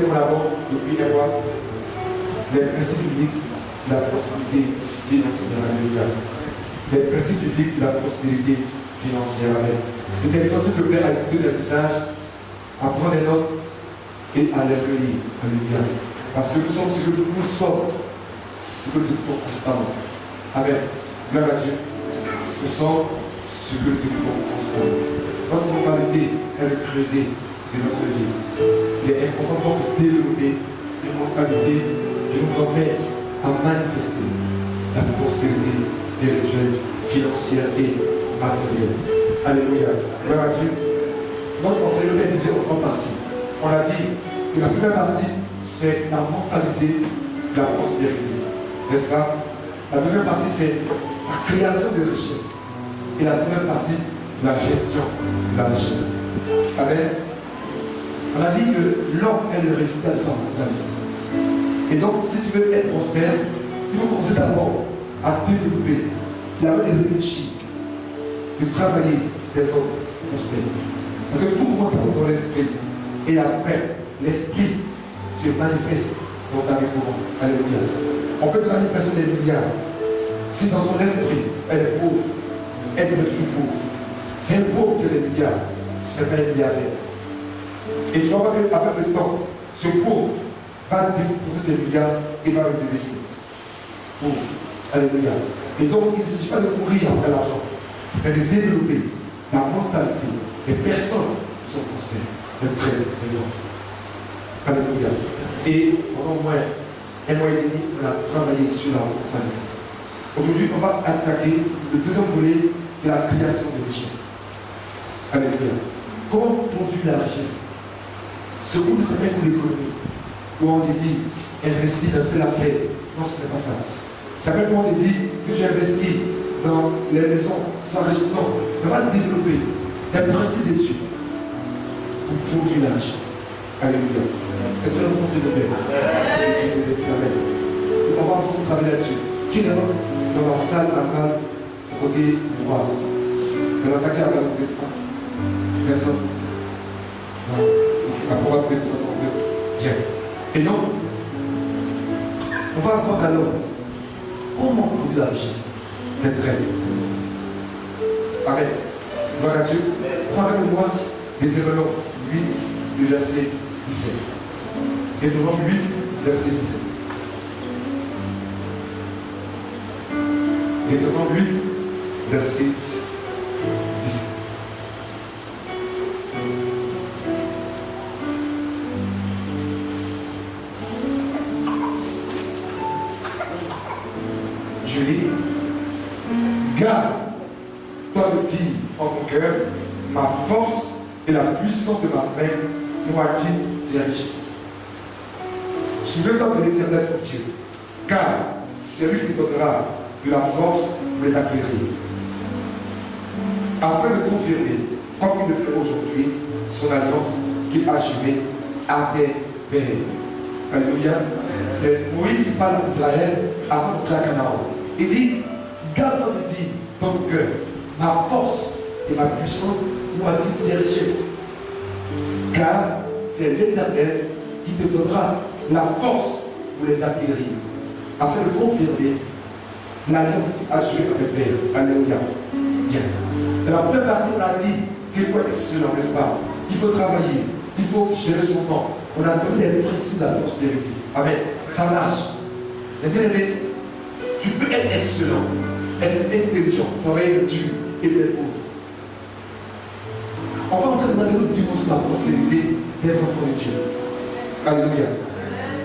mettre en avant depuis un mois les principes bibliques de la prospérité financière. Alléluia. Les principes bibliques de la prospérité financière. Je t'invite s'il te plaît à écouter ce message, à prendre des notes et à les relire. Alléluia. Parce que nous sommes ce que nous sommes, ce que Dieu fait constamment. Amen. Gloire à Dieu. Nous sommes ce que Dieu fait constamment. Notre mentalité est le creuset de notre vie. Il est important donc de développer une mentalité qui nous emmène à manifester la prospérité spirituelle, financière et matérielle. Alléluia. Gloire à Dieu. Notre enseignement est divisé en trois parties. On a dit que la première partie, c'est la mentalité de la prospérité. N'est-ce pas? La deuxième partie, c'est la création de richesses. Et la troisième partie, la gestion de la richesse. Amen. On a dit que l'homme est le résultat de sa mentalité. Et donc, si tu veux être prospère, il faut commencer d'abord à développer, d'abord de réfléchir, de travailler des hommes prospères. Parce que tout commence d'abord dans l'esprit. Et après, l'esprit se manifeste dans ta vie courante. Alléluia. On peut donner une personne des milliards. Si dans son esprit, elle est pauvre, elle devient toujours pauvre. C'est un pauvre qui a des milliards, ce n'est pas un milliardaire. Et tu vas voir qu'avec le temps, ce pauvre va déposer ses milliards et va le devenir pauvre. Alléluia. Et donc, il ne s'agit pas de courir après l'argent, mais de développer la mentalité des personnes qui sont prospères. C'est très grand. Alléluia. Et pendant un mois et demi, on a travaillé sur la mentalité. Aujourd'hui, on va attaquer le deuxième volet de la création de richesse. Alléluia. Comment produire la richesse? Ce cours ne serait pas un cours d'économie, où on te dit, investis dans telle affaire. Non, ce n'est pas ça. Ça peut comment on te dit, si tu investis dans les maisons, sans richesse. Non, on va développer les principes de Dieu pour produire la richesse. Alléluia. Est-ce que nous sommes s'il vous plaît? Amen. On va ensemble travailler là-dessus. Qui est dans la salle normale, côté droit? Dans la salle qui a la côté droit? Personne? Non. Après, on va prendre bien. Et donc, on va voir alors comment produire la richesse. C'est très bien. Amen. Gloire à Dieu. Prends avec moi Deutéronome 8, le verset 17. Deutéronome 8, verset 17. Deutéronome 8, verset 17. Je lis. Garde-toi de dire en ton cœur, ma force et la puissance de ma main m'ont acquis ces richesses. Souviens-toi de l'Éternel ton Dieu, car c'est lui qui donnera de la force pour les acquérir, afin de confirmer, comme il le fait aujourd'hui, son alliance qu'il a jurée à des pères. Alléluia. C'est Moïse qui parle d'Israël avant d'entrer à Canaan. Il dit, garde-toi de dire dans ton cœur, ma force et ma puissance m'ont acquis ces richesses. Car c'est l'Éternel qui te donnera la force pour les acquérir, afin de confirmer l'alliance qu'il a jurée avec le Père. Alléluia. Bien. Dans la première partie, on a dit qu'il faut être excellent, n'est-ce pas? Il faut travailler, il faut gérer son temps. On a donné les principes de la prospérité. Amen. Ça marche. Mais bien aimé, tu peux être excellent, être intelligent, travailler dur et être pauvre. On va entrer dans notre dimension de la prospérité des enfants de Dieu. Alléluia.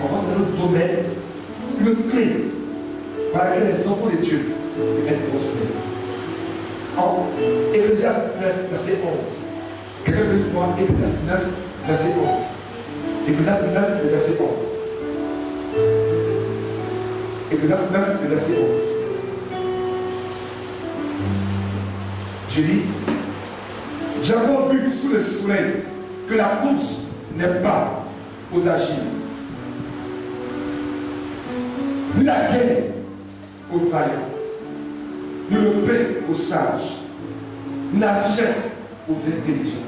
On va entrer dans notre domaine, une clé par laquelle les enfants de Dieu peuvent être prospères. En Ecclésiaste 9, verset 11. Quelqu'un peut dire moi, Ecclésiaste 9, verset 11. Ecclésiaste 9, verset 11. Ecclésiaste 9, verset 11. Je dis, j'ai encore vu sous le soleil que la course n'est pas aux agiles, ni la guerre aux vaillants, ni le pain aux sages, ni la richesse aux intelligents,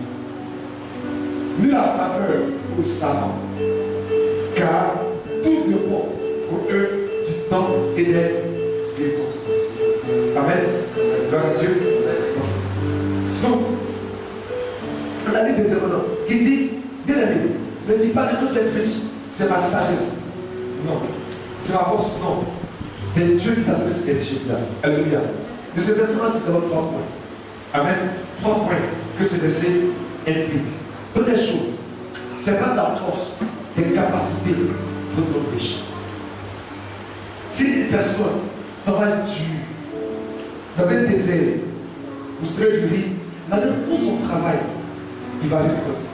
ni la faveur aux savants, des circonstances. Amen. Gloire à Dieu. Donc, la Bible de Deutéronome qui dit, bien aimé, ne dis pas que tout est riche, c'est ma sagesse. Non. C'est ma force, non. C'est Dieu qui t'a donné ces richesses-là. Alléluia. De ce verset-là, nous avons 3 points. Amen. 3 points que ce verset implique. Première chose, ce n'est pas ta force, tes capacités pour te riche. Si une personne travaille dur, dans un désert, vous serez du riz, dans tout son travail, il va récolter.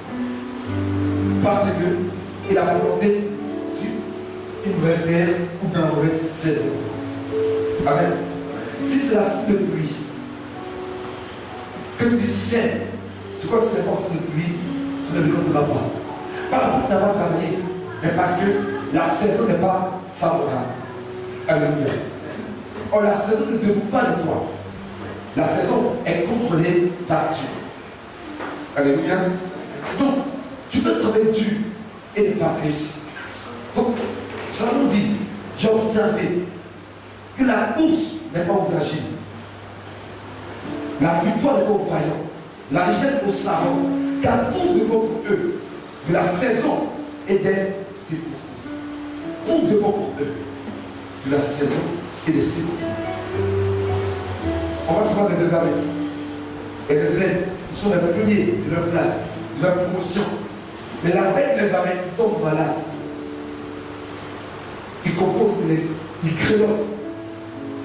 Parce qu'il a planté une mauvaise terre ou dans une mauvaise saison. Amen. Si c'est la saison de pluie, que tu sais, c'est quoi cette force de pluie, tu ne récolteras pas. Pas parce que tu n'as pas travaillé, mais parce que la saison n'est pas favorable. Alléluia. Or, la saison ne dépend pas de toi. La saison est contrôlée par Dieu. Alléluia. Donc, tu peux travailler dur et ne pas réussir. Donc, ça nous dit, j'ai observé que la course n'est pas aux agiles. La victoire n'est pas aux vaillants. La richesse aux savants. Car tout dépend pour eux de la saison et des circonstances. Tout dépend pour eux de la saison et des circonstances. On va se voir des examens. Et les élèves sont les premiers de leur classe, de leur promotion. Mais la veille de l'examen, ils tombent malades. Ils composent, ils grelottent.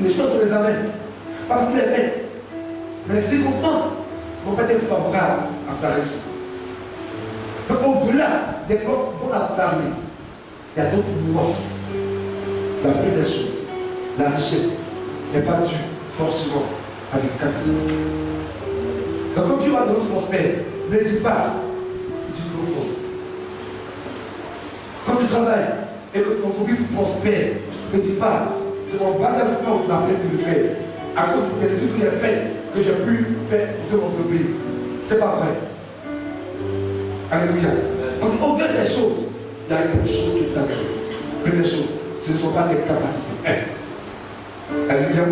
Les choses se les amènent. Parce qu'ils les mettent. Mais les circonstances n'ont pas été favorables à sa réussite. Donc au-delà des mots dont on a parlé, il y a d'autres mots. La première chose, la richesse n'est pas due forcément avec capacité. Donc quand tu vas dans le prospère, ne dis pas, tu confonds. Quand tu travailles et que ton entreprise prospère, ne dis pas, c'est mon base d'instrument qui m'a permis de le faire. À cause des études que j'ai faites, que j'ai pu faire pour cette entreprise. C'est pas vrai. Alléluia. Parce qu'aucune des choses, il y a quelque chose qui t'attend. Première chose, ce ne sont pas tes capacités. Alléluia.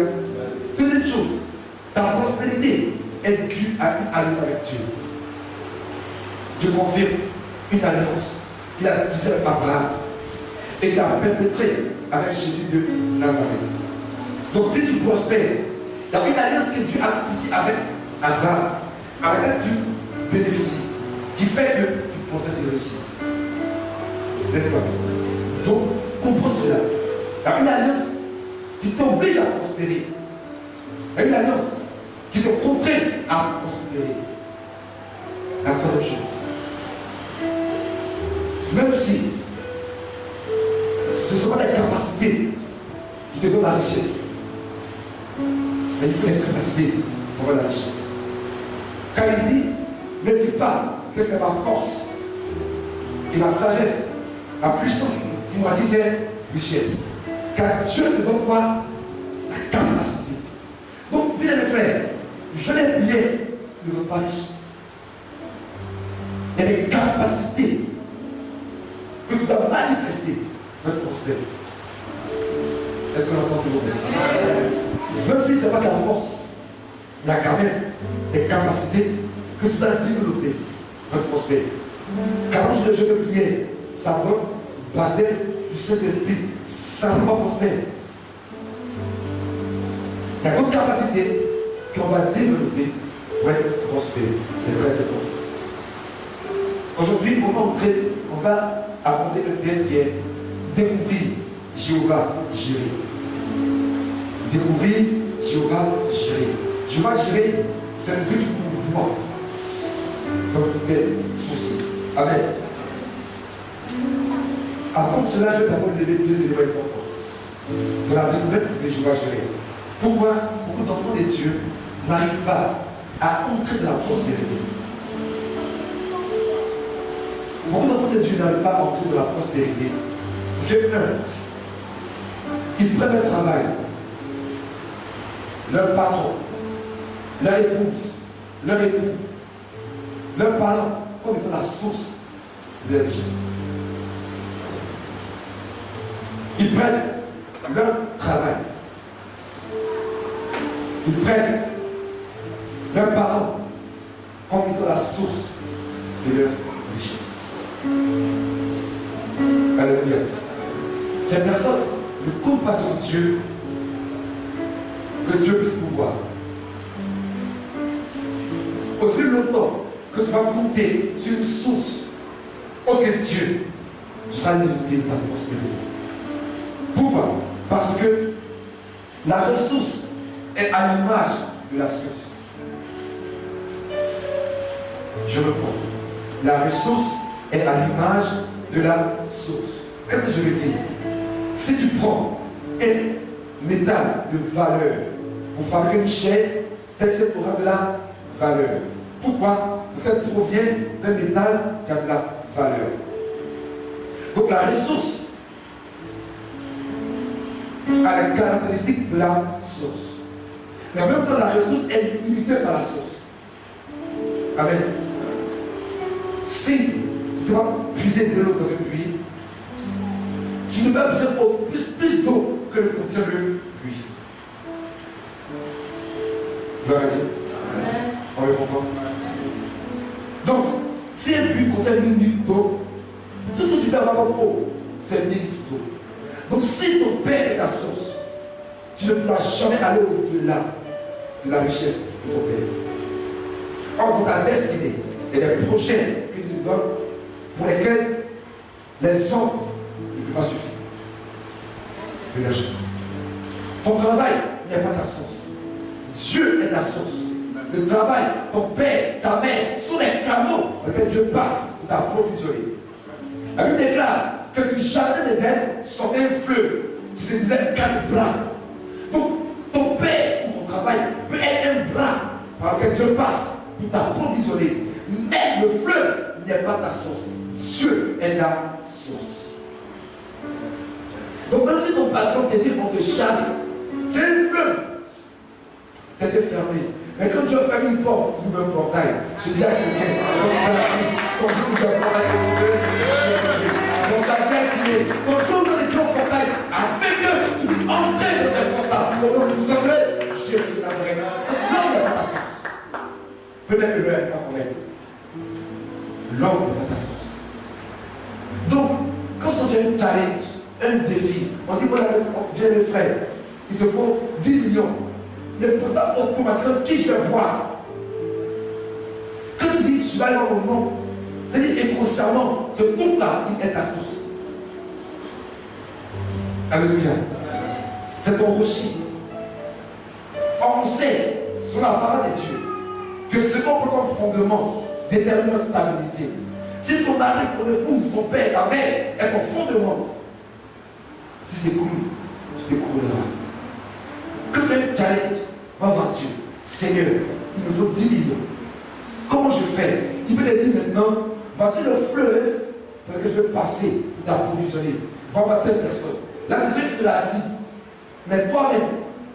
Deuxième chose, ta prospérité est due à une alliance avec Dieu. Dieu confirme une alliance qu'il a tissée avec Abraham et qu'il a perpétrée avec Jésus de Nazareth. Donc si tu prospères, il y a une alliance que Dieu a tissée avec Abraham, avec laquelle tu bénéficies, qui fait que tu prospères et réussis. N'est-ce pas? Donc, comprends cela. Il y a une alliance qui t'oblige à prospérer. Il y a une alliance qui te contraint à prospérer. La troisième chose. Même si ce ne sont pas des capacités qui te donnent la richesse, mais il faut des capacités pour avoir la richesse. Quand il dit, ne dis pas que c'est ma force et ma sagesse, la puissance qui m'a dit c'est richesse. Car Dieu te donne quoi? La capacité. Donc, bien les frères, je l'ai bien, ne veux pas riche. Il y a des capacités que tu dois manifester pour être prospère. Est-ce que l'ensemble c'est bon? Même si ce n'est pas ta force, il y a quand même des capacités que tu dois développer pour être prospère. Car quand je te prière, ça donne baptême du Saint-Esprit, ça ne va pas prospérer. Il y a d'autres capacités qu'on va développer pour être prospère. C'est très important. Aujourd'hui, on va aborder un thème qui est découvrir Jéhovah Jireh. Découvrir Jéhovah Jireh. Jéhovah Jireh, c'est le Dieu qui nous voit dans tes soucis. Amen. Avant cela, je vais d'abord lever 2 éléments importants de la découverte de Jéhovah Jireh. Pourquoi beaucoup d'enfants de Dieu n'arrivent pas à entrer dans la prospérité? Beaucoup d'enfants de Dieu n'arrivent pas à entrer dans la prospérité. Parce que, ils prennent le travail, leur patron, leur épouse, leur époux, leurs parents comme étant la source de la richesse. Ils prennent leur travail, Ils prennent leurs parents comme étant la source de leur richesse. Alléluia. Ces personnes ne comptent pas sur Dieu, que Dieu puisse pouvoir. Aussi longtemps que tu vas compter sur une source autre que Dieu, tu seras limité de ta prospérité. Pourquoi? Parce que la ressource est à l'image de la source. Je reprends. La ressource est à l'image de la source. Qu'est-ce que je veux dire? Si tu prends un métal de valeur pour fabriquer une chaise, cette chaise aura de la valeur. Pourquoi? Parce qu'elle provient d'un métal qui a de la valeur. Donc la ressource a les caractéristiques de la source. Mais en même temps, la ressource est limitée par la source. Amen. Si tu dois puiser de l'eau dans un puits, tu ne peux puiser plus d'eau que le contient le puits. Gloire à Dieu. On me comprend. Donc, si un puits contient 1000 litres d'eau, tout ce que tu peux avoir comme eau, c'est 1000 litres d'eau. Donc, si ton père est ta source, tu ne pourras jamais aller au-delà de la richesse de ton père. Or, dans ta destinée et les projets que tu te donnes, pour lesquels les hommes ne peuvent pas suffire. Première chose. Ton travail n'est pas ta source. Dieu est ta source. Le travail, ton père, ta mère, sont les canaux dans lesquels Dieu passe pour t'approvisionner. La Bible déclare que du jardin d'Éden sortait un fleuve qui se disait 4 bras. Donc, ton père ou ton travail peut être un bras par lequel Dieu passe pour t'approvisionner. Mais le fleuve n'est pas ta source. Dieu est la source. Donc, même si ton patron te dit qu'on te chasse, c'est un fleuve. Tu été fermé. Mais quand Dieu ferme une porte, ouvre un portail. Je dis à quelqu'un, quand Dieu ouvre un portail, dans ta destinée, quand Dieu ouvre un portail, afin que tu puisses entrer dans ce portail, pour que vous savez, Jésus Nazareth. L'homme n'est pas ta source. Peut-être que l'homme n'est pas connaître. L'homme n'est pas ta source. Donc, quand on a un challenge, un défi, on dit voilà, bien les frères, il te faut 10 millions. Ne pose pas automatiquement qui je vais voir. Quand tu dis je vais aller dans mon nom, c'est-à-dire inconsciemment, ce truc-là, il est ta source. Alléluia. C'est ton rocher. Or, on sait, sur la parole de Dieu, que ce qu'on peut comme fondement détermine notre stabilité. Si ton mari, ton épouse, ton père, ta mère est ton fondement, si c'est cool, tu t'écrouleras. Quand tu as un challenge, va voir Dieu. Seigneur, il me faut 10 millions. Comment je fais? Il peut te dire maintenant, voici le fleuve pour lequel je vais passer pour t'approvisionner. Va voir telle personne. Là, c'est Dieu qui te l'a dit. Mais toi-même,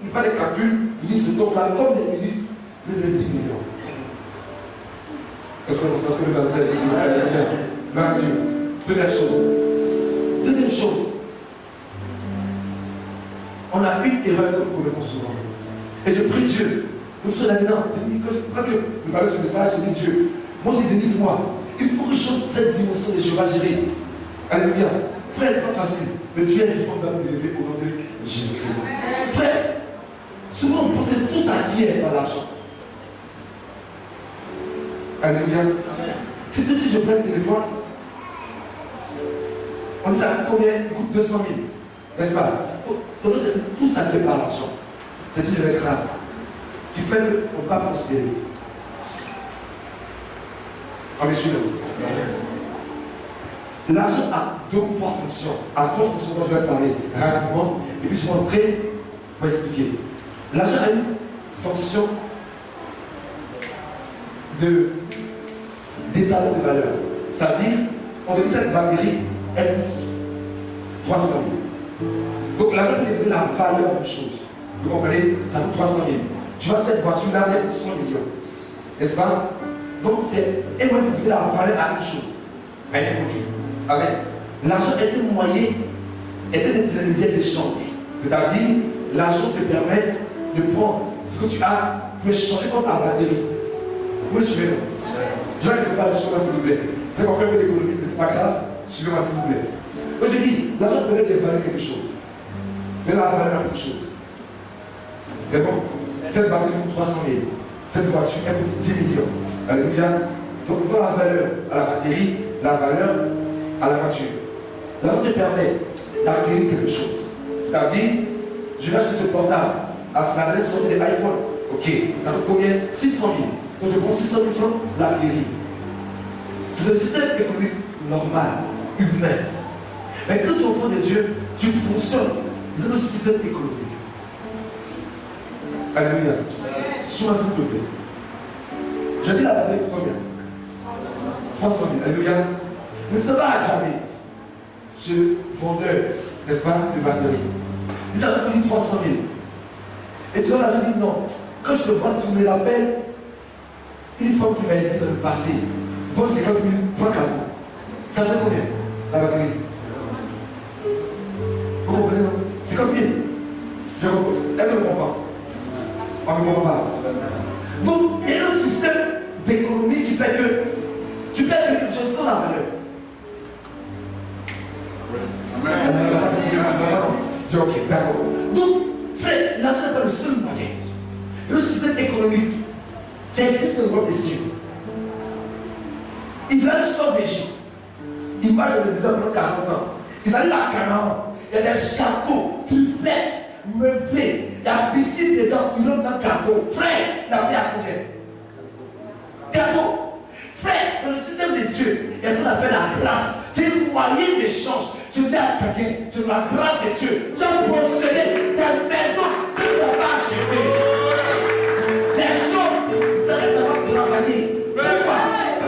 il fait des calculs, il dit ce donc-là, comme des ministres, de 10 millions. Est-ce que vous savez ce que vous allez dire? Merci Dieu. Première chose. Deuxième chose. On a une erreur que nous commettons souvent. Et je prie Dieu. Comme ça, là-dedans, quand je parle de ce message, je dis Dieu, moi aussi délivre-moi. Il faut que je chante cette dimension de Jéhovah Jireh. Alléluia. Frère, c'est pas facile. Mais Dieu est vivant va me délivrer au nom de Jésus-Christ. Frère, souvent on pense que tout ça qui est par l'argent. Alléluia. Si tout de suite je prends le téléphone, on dit ça combien coûte 200 000. N'est-ce pas? Pour nous, c'est tout ça qui est par l'argent. C'est une erreur grave. Tu fais le, on ne va pas prospérer. Ah, mais je suis là. L'argent a 2 ou 3 fonctions. À 3 fonctions dont je vais parler rapidement. Et puis je vais entrer pour expliquer. L'argent a une fonction d'étalon de valeur. C'est-à-dire, on dit cette batterie, elle coûte 300 000. Donc l'argent peut déterminer la valeur d'une chose. Vous comprenez? Ça coûte 300 000. Tu vois cette voiture-là, elle coûte 100 millions. N'est-ce pas? Donc c'est un moyen de donner la valeur à une chose, à un produit. Amen. L'argent est un moyen, est un intermédiaire d'échange. C'est-à-dire, l'argent te permet de prendre ce que tu as, vous pouvez changer comme la batterie. Vous pouvez suivre. Je ne vais pas le choix, s'il vous plaît. C'est qu'on fait un peu d'économie, mais ce n'est pas grave. Suivez-moi, s'il vous plaît. Donc j'ai dit, l'argent peut être valer quelque chose. Mais la valeur quelque chose. C'est bon. Cette batterie coûte 300 000. Cette voiture, elle coûte 10 millions. Alléluia. Donc on donne la valeur à la batterie, la valeur à la voiture. L'argent te permet d'acquérir quelque chose. C'est-à-dire, je vais acheter ce portable. À ce moment-là, sur des iPhones. Ok, ça coûte combien? 600 000. Donc je prends 600 000 francs pour l'acquérir. C'est le système économique normal, humain. Mais quand tu es au fond de Dieu, tu fonctionnes dans le système économique. Alléluia. Sois s'il te plaît. Je dis la batterie pour combien? 300 000. Alléluia. Mais ce n'est pas à jamais. Chez le vendeur, n'est-ce pas, de batterie. Il ça te dit 300 000. Et tu vois, là, je dis non. Quand je te vois, tu me rappelles une femme qui m'a aidé dans le passé. Donc 50 000 francs cadeau. Ça fait combien? Ça va gagner. Vous comprenez, non? 50 000. Je comprends. Elle ne comprend pas. On ne comprend pas. Donc, il y a un système d'économie qui fait que tu perds quelque chose sans la valeur. Ok, d'accord. Donc, frère, l'argent n'est pas le seul moyen. Le système économique qui existe dans le monde des cieux. Israël sort d'Égypte. Il marche dans le désert pendant 40 ans. Ils arrivent à Canaan. Il y a des châteaux, triplex, meublés. Il y a piscine dedans. Ils ont un cadeau. Frère, il a mis à combien? Cadeau. Frère, dans le système de Dieu, il y a ce qu'on appelle la grâce, qui est un moyen d'échange. Tu dis à quelqu'un, tu as la grâce de Dieu. Tu as possédé des maisons que tu n'as pas achetées. Des choses que tu n'as pas travaillé. Pourquoi?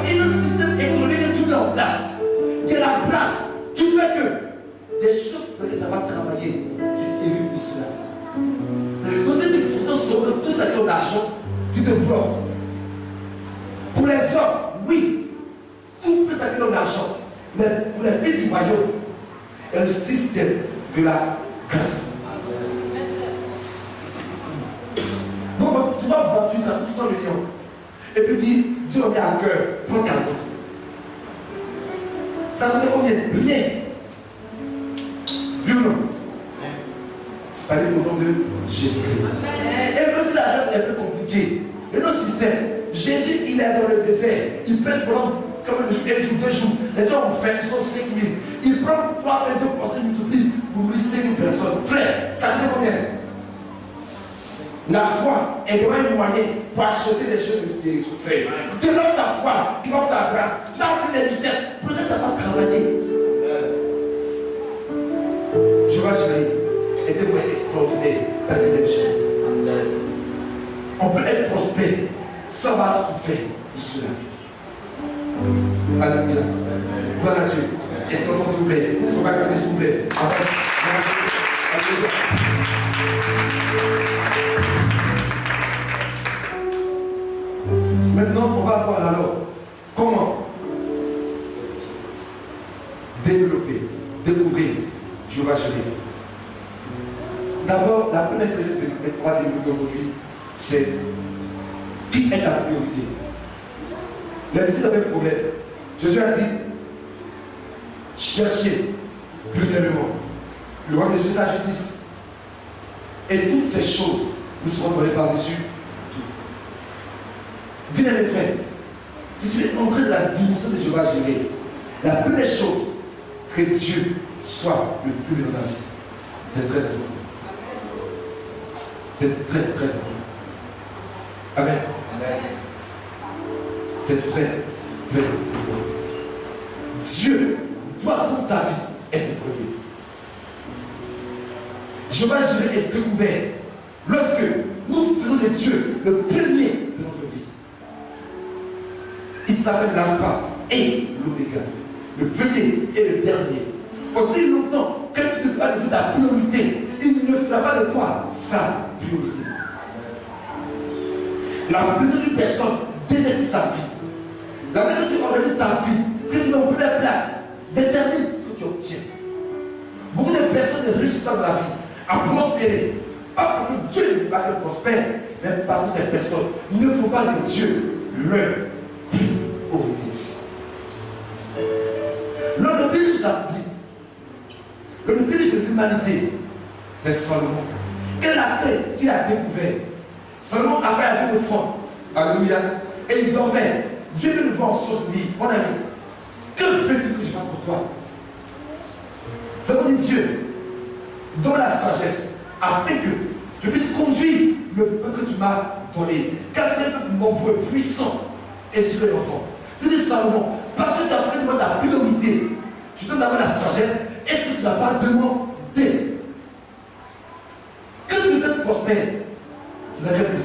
Il y a un système économique que tu mets en place. Il y a la grâce qui fait que des choses que tu n'as pas travaillé, tu hérites de cela. Donc c'est une fonction sur tout ça qui est ton argent, qui te bloque. Pour les hommes, oui, tout peut s'acquérir ton argent. Mais pour les fils du royaume, il y a le système de la grâce. Donc tu vas voir, tu as 100 millions. Et puis Dieu m'a mis à cœur, prends cadeau. Ça vous fait combien? Rien. Plus ou non? C'est pas au nom de Jésus-Christ. Et même si la grâce est un peu compliquée, mais notre système, Jésus, il est dans le désert. Il presse pendant comme un jour, 2 jours. Les gens ont faim, ils sont 5 000. Il prend 3 et 2 portions, il multiplie pour nourrir 5 000 personnes. Frère, ça fait combien? La foi est vraiment un moyen pour acheter des choses spirituelles. Frère, développe ta foi, développe ta grâce. Tu as appris des richesses. Peut-être tu n'as pas travaillé. Je vois Jérémie était moins extraordinaire dans les richesses. On peut être prospère sans avoir souffert de cela. Alléluia. Gloire à Dieu. Explosion s'il vous plaît. Ne sois pas gardé s'il vous plaît. Alléluia. Maintenant, on va voir alors comment développer, découvrir Jéhovah Jireh. D'abord, la première que on va développer aujourd'hui, c'est qui est la priorité. Les disciples avaient un problème. Jésus a dit, cherchez premièrement le roi de Dieu, sa justice. Et toutes ces choses nous seront données par-dessus tout. Bien mes frères, si tu es entré dans la dimension de Jéhovah Jireh, la première chose, c'est que Dieu soit le premier dans ta vie. C'est très important. C'est très très important. Amen. Amen. C'est très très important. Dieu doit dans ta vie être le premier. Jéhovah Jireh est découvert lorsque nous faisons de Dieu le premier de notre vie. Il s'appelle l'alpha et l'oméga, le premier et le dernier. Aussi longtemps que tu ne feras de ta priorité, il ne fera pas de toi sa priorité. La priorité d'une personne détermine sa vie. La manière dont tu organises ta vie, que tu es en première place, détermine ce que tu obtiens. Beaucoup de personnes ne réussissent pas dans la vie à prospérer. Pas parce que Dieu ne veut pas qu'elles prospèrent, même parce que ces personnes ne font pas de Dieu leur priorité. L'un des plus riches de la Bible, le plus riche de l'humanité, c'est Salomon. Quel est la clé qu'il a découvert? Salomon a fait à Dieu une offrande. Alléluia. Et il dormait. Dieu veut le voir en souvenir. Mon ami, que veux-tu que je fasse pour toi? Salomon dit Dieu, donne la sagesse afin que je puisse conduire le peuple que tu m'as donné. Car c'est un peuple nombreux, puissant, et tu es l'enfant. Je dis Salomon, parce que tu as fait de moi la priorité, je te donne d'abord la sagesse. Est-ce que tu n'as pas demandé que tu veux prospérer? C'est dans quel but?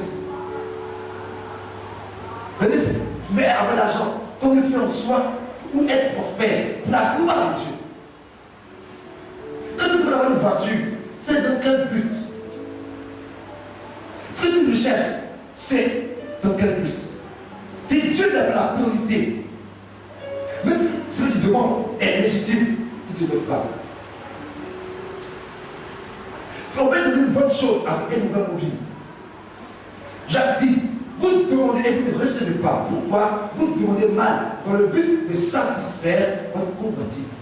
Tu veux avoir l'argent comme le fait en soi ou être prospère pour la gloire de Dieu. Quand tu veux avoir une voiture, c'est dans quel but? Ce que tu recherches, c'est dans quel but? Si Dieu n'a pas la priorité, mais ce que tu demandes est légitime, il ne te donne pas. On peut donner une bonne chose avec une nouvelle mobile. Jacques dit, vous demandez et vous ne recevez pas. Pourquoi? Vous demandez mal dans le but de satisfaire votre convoitise.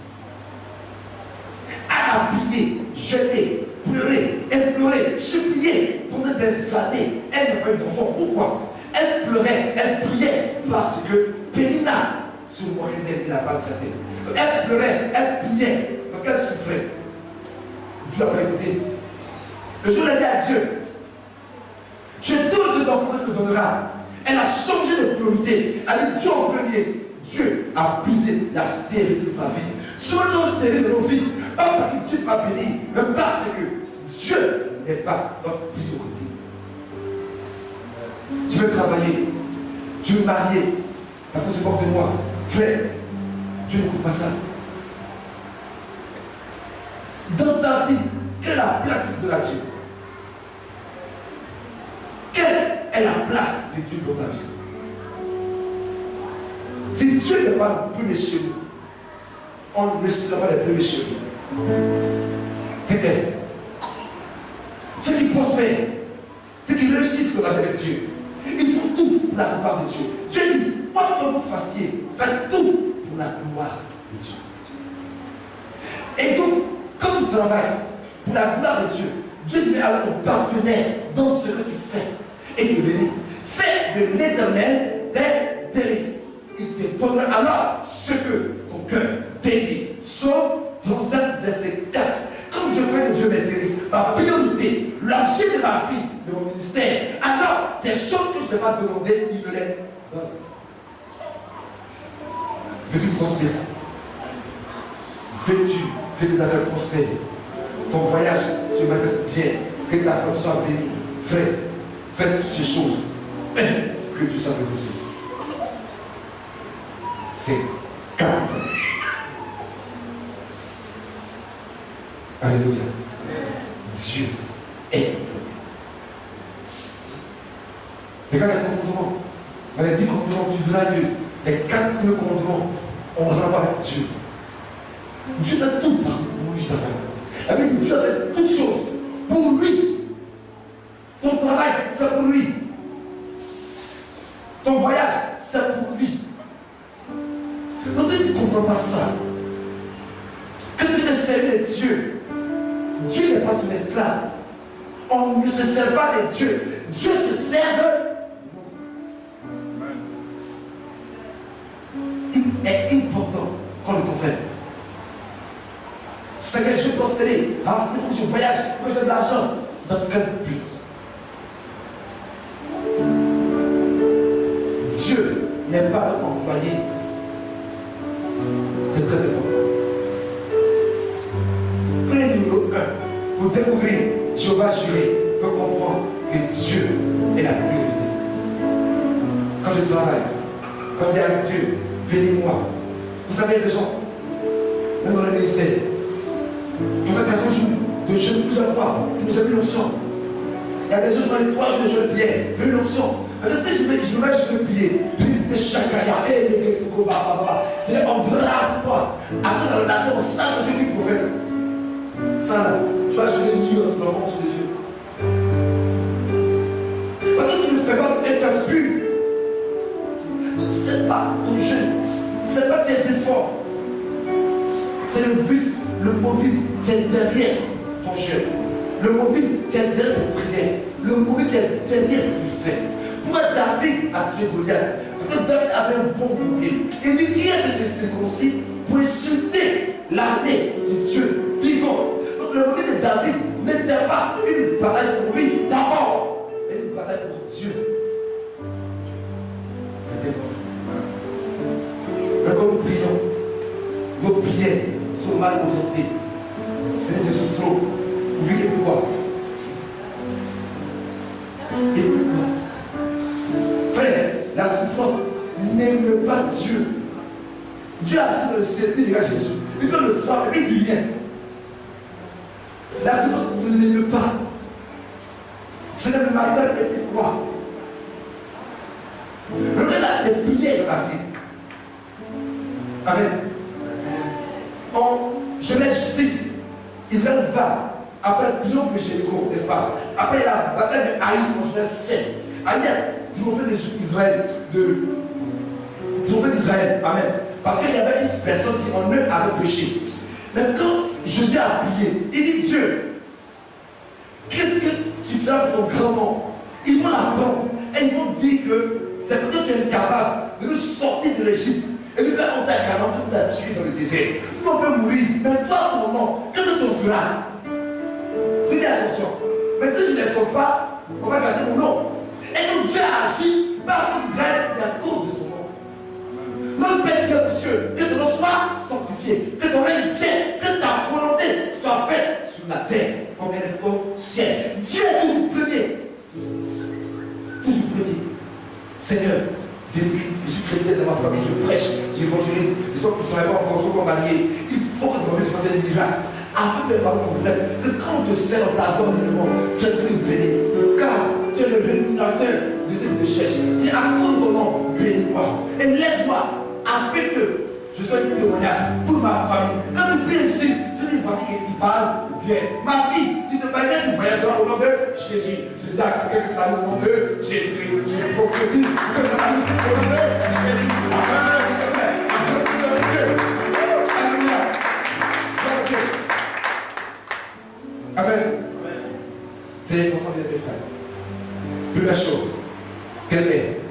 Habiller, jeter, pleurer, implorer, supplier pendant des années. Elle n'a pas eu d'enfant. Pourquoi? Elle pleurait, elle priait parce que Pénina, sur le moyen d'aide, il n'a pas le traité. Elle pleurait, elle priait parce qu'elle souffrait. Dieu n'a pas écouté. Le jour où elle a dit à Dieu, je donne cet enfant que tu donneras. Elle a changé de priorité. Elle a dit Dieu en premier. Dieu a brisé la stérilité de sa vie. Souvent nous sommes stériles de nos vies, pas parce que Dieu m'a béni, mais parce que Dieu n'est pas notre priorité. Je veux travailler, je veux me marier, parce que c'est bon de moi. Frère, Dieu n'écoute pas ça. Dans ta vie, quelle est la place que tu donnes à Dieu? Quelle est la place de Dieu dans ta vie? Si Dieu n'est pas le premier chez nous, on ne sera pas les premiers chez nous. C'est clair. Ceux qui prospèrent, ceux qui réussissent dans la vie de Dieu, ils font tout pour la gloire de Dieu. Dieu dit, quoi que vous fassiez, faites tout pour la gloire de Dieu. Et donc, quand tu travailles pour la gloire de Dieu, Dieu dit alors ton partenaire dans ce que tu fais. Et te bénit. Fais de l'Éternel des délices. Il te donnera alors ce que ton cœur désire. Sauf dans 7 verset 4. Comme je fais de Dieu mes délices, ma priorité, l'objet de ma vie, de mon ministère, alors des choses que je n'ai pas demandées, il me les donne. Veux-tu prospérer? Veux-tu que tes affaires prospèrent? Ton voyage se manifeste bien, que ta femme soit bénie. Frère, faites ces choses que tu savais aussi. C'est capital. Alléluia. Dieu est. Regarde les commandements. Dans les 10 commandements, tu verras que les 4 premiers commandements ont rapport avec Dieu. Dieu fait tout pour lui d'abord. La Bible dit Dieu fait toutes choses pour lui. Ton travail, c'est pour lui. Ton voyage, c'est pour lui. Donc si tu ne comprends pas ça, que tu ne sers de Dieu, Dieu n'est pas ton esclave. On ne se sert pas de Dieu. Dieu se sert de nous. Il est important qu'on le comprenne. C'est que je vais prospérer. Il faut que je voyage, il faut que j'ai de l'argent. Dans quel but? Dieu n'est pas employé. C'est très important. Clé numéro 1, pour découvrir Jéhovah Jireh, il faut comprendre que Dieu est la priorité. Quand je travaille, quand je dis à Dieu, bénis-moi. Vous savez, les gens, même dans le ministère, je fais 4 jours de jeûne plusieurs fois, nous avons l'onction. Il y a des gens qui font les 3 jours de jeûne prière, j'ai eu l'onction. Je me mets, je veux prier. De chakaya, c'est embrasse-toi. Après, dans le nation, on sache que c'est du prophète. Ça, là, tu vas jouer une nuit dans le monde sur les yeux. Parce ton jeûne, le mobile qui est derrière tes prières, le mobile qui est derrière ce que tu fais. Pourquoi David a tué Goliath? Parce que David avait un bon mobile. Et dit qui est cette circoncis pour insulter l'armée de Dieu vivant. Donc le mobile de David n'était pas une bataille pour lui d'abord, mais une bataille pour Dieu. C'est important. Mais quand nous prions, nos prières sont mal orientées. C'est Dieu souffre trop. Oui, et pourquoi? Et pourquoi? Frère, la souffrance n'aime pas Dieu. Dieu a assis dans le ciel, il regarde Jésus. Il peut le faire, il dit rien. La souffrance ne l'aime pas. C'est le matin et puis quoi? Regarde les prières de la vie. Amen. En Genèse justice, Israël va après le triomphe de Jéricho, n'est-ce pas? Après la bataille de Haï en Genèse 7. Haï a triomphé d'Israël. Triomphé d'Israël. Amen. Parce qu'il y avait une personne qui en eux avait péché. Mais quand Jésus a prié, il dit Dieu, qu'est-ce que tu fais pour ton grand nom? Ils vont l'apprendre et ils vont dire que c'est parce que tu es capable de nous sortir de l'Égypte et nous faire monter à Canaan pour nous tuer dans le désert. Nous on peut mourir, mais toi ton nom, qu'est-ce que tu en feras? Faites attention. Mais si je ne les sauve pas, on va garder mon nom. Et donc Dieu a agi par Israël et à cause de son nom. Notre Père qui est aux cieux, que ton nom soit sanctifié, que ton règne vienne, que ta volonté soit faite sur la terre comme elle est au ciel. Dieu est toujours premier. Toujours premier. Seigneur, depuis je suis chrétien dans ma famille, je prêche, j'évangélise, je ne travaille pas encore sur mon marié. Il faut que tu fasses des miracles. Afin de pas problème, que quand on te sert, on t'adore le tu es celui béni. Car tu es le rémunérateur de ce que tu cherches. C'est à cause de ton nom, bénis-moi. Et lève-moi, afin que je sois un témoignage pour ma famille. Quand tu viens ici, tu dis voici qui parle, viens. Ma fille, tu te baignes, tu voyageras au nom de Jésus. Je dis à quelqu'un que ça va au nom de Jésus. Je prophétise que ça va au nom de Jésus. Amen. Amen. C'est important de les frères. Première chose, quelle est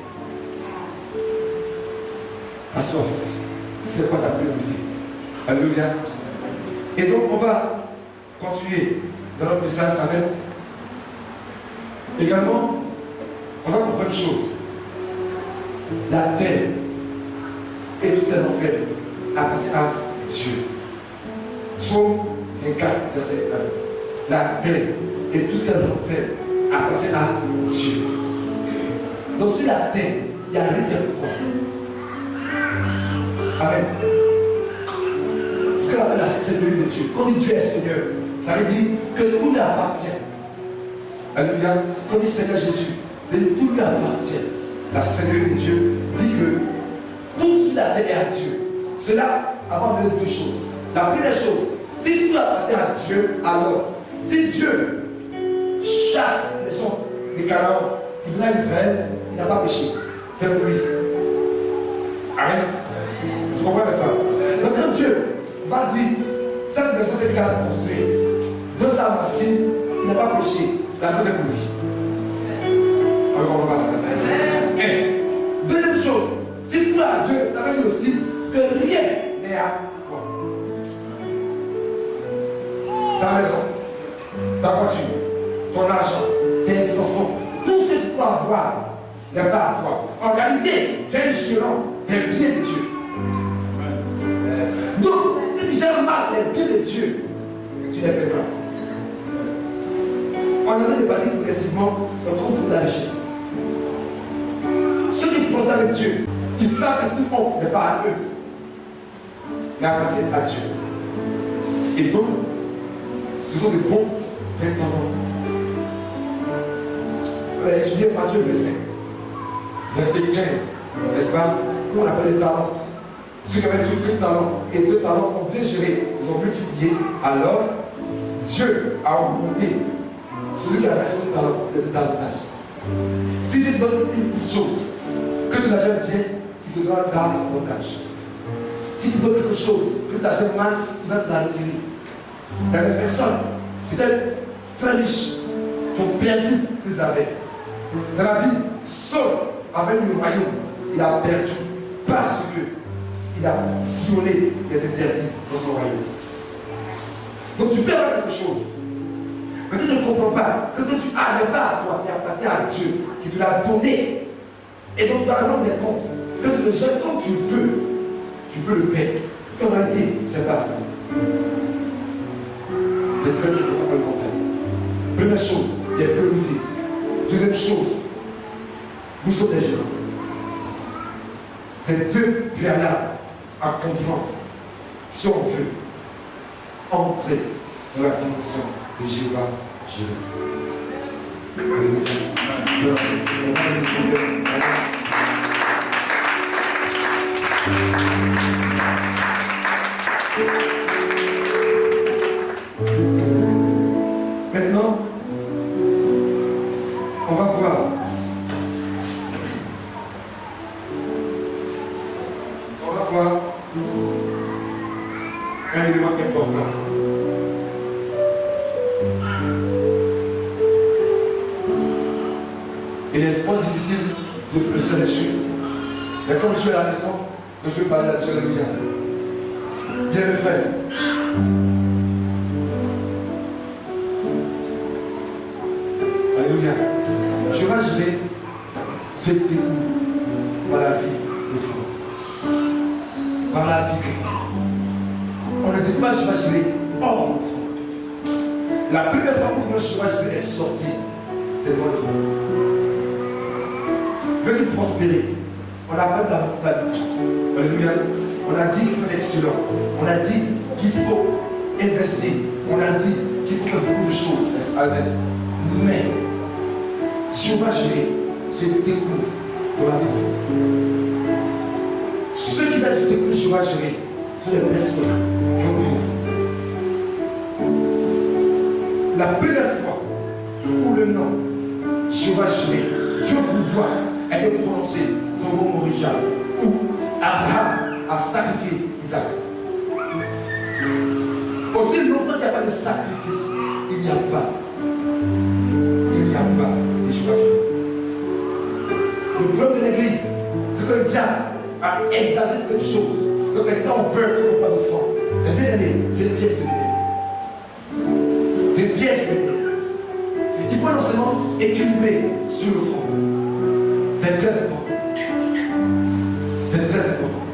la soif? C'est quoi ta priorité? Alléluia. Et donc on va continuer dans notre message avec. Également, on va comprendre une chose. La terre et tout ce qu'elle en fait appartient à Dieu. Psaume 24, verset 1. La terre et tout ce qu'elle en fait appartient à Dieu. Donc sur la terre, il n'y a rien qui est pour toi. Amen. Ce qu'on appelle la Seigneurie de Dieu. Quand Dieu est Seigneur, ça veut dire que tout lui appartient. Alléluia. Quand il dit Seigneur Jésus, ça veut dire que tout lui appartient. La Seigneurie de Dieu dit que tout sur la terre est à Dieu. Cela avant de deux choses. La première chose, si tout appartient à Dieu, alors si Dieu chasse les gens des Canaan qui venaient à Israël, il n'a pas péché. C'est pour lui. Amen. Vous comprenez ça? Donc quand Dieu va dire, cette personne qui a construit, de ça ma fille, il n'a pas péché. La chose est pour lui. On va pas. Deuxième chose, si tout est à Dieu, ça veut dire aussi que rien n'est à toi. Ta maison, ta voiture, ton argent, tes enfants, tout ce que tu peux avoir n'est pas à toi. En réalité, tu es un gérant des biens de Dieu. Donc, si tu gères mal les biens de Dieu, tu n'es pas grave. On en a débattu progressivement dans le groupe de la richesse. Ceux qui pensent avec Dieu, ils savent que tout le monde n'est pas à eux, mais appartient à Dieu. Et donc, ce sont des bons intendants. On a étudié Matthieu 25, verset 15, n'est-ce pas? Où on appelle les talents. Ceux qui avaient 5 talents et 2 talents ont bien géré, ils ont multiplié. Alors, Dieu a augmenté celui qui avait 5 talents de davantage. Si Dieu te donne une petite chose, que tu la gères bien, il te donnera davantage. Si tu donnes quelque chose, que tu la gères mal, il va te la retirer. Il y a des personnes peut-être très riches, qui ont perdu ce qu'ils avaient. Dans la Bible, Saul avait le royaume, il a perdu parce qu'il a violé les interdits dans son royaume. Donc tu peux avoir quelque chose. Mais si tu ne comprends pas que ce que tu as n'est pas à toi, il appartient à Dieu qui te l'a donné. Et donc tu dois rendre des comptes. Que tu le jettes comme tu veux, tu peux le perdre. Parce qu'en réalité, c'est pas à toi. C'est très important pour le comprendre. Première chose, les priorités. Deuxième chose, nous sommes des gens. C'est deux préalables à comprendre si on veut entrer dans la dimension de Jéhovah Jireh. Maintenant, on va voir un élément important. Il est souvent difficile de prêcher là-dessus. Mais comme je suis à la maison, je vais parler là-dessus. Alléluia. Bien mes frères. Alléluia. Jéhovah Jireh se découvre par la vie de France. Par la vie de France. On ne dit pas Jéhovah Jireh hors de France. La première fois où Jéhovah Jireh est sorti, c'est dans le France. Veux-tu prospérer? On n'a pas d'amour pour la vie. Alléluia. On a dit qu'il faut être excellent. On a dit qu'il faut investir. On a dit qu'il faut faire beaucoup de choses. Amen. Mais Jéhovah Jireh se découvre dans la vie de vous. Ceux qui veulent découvrir Jéhovah Jireh sont les personnes qui ont vu. La première fois où le nom Jéhovah Jireh, Dieu pouvoir, est prononcé son nom original, où Abraham a sacrifié Isaac. Aussi longtemps qu'il n'y a pas de sacrifice, il n'y a pas de Jéhovah Jireh. Le problème de l'église, c'est que le diable a exagéré cette chose. Donc les gens ont peur qu'on n'ait pas d'offrande. Mais bien aimé, c'est le piège de l'ennemi. C'est le piège de l'ennemi. Il faut non seulement équilibrer sur l'offrande. C'est très important. C'est très important.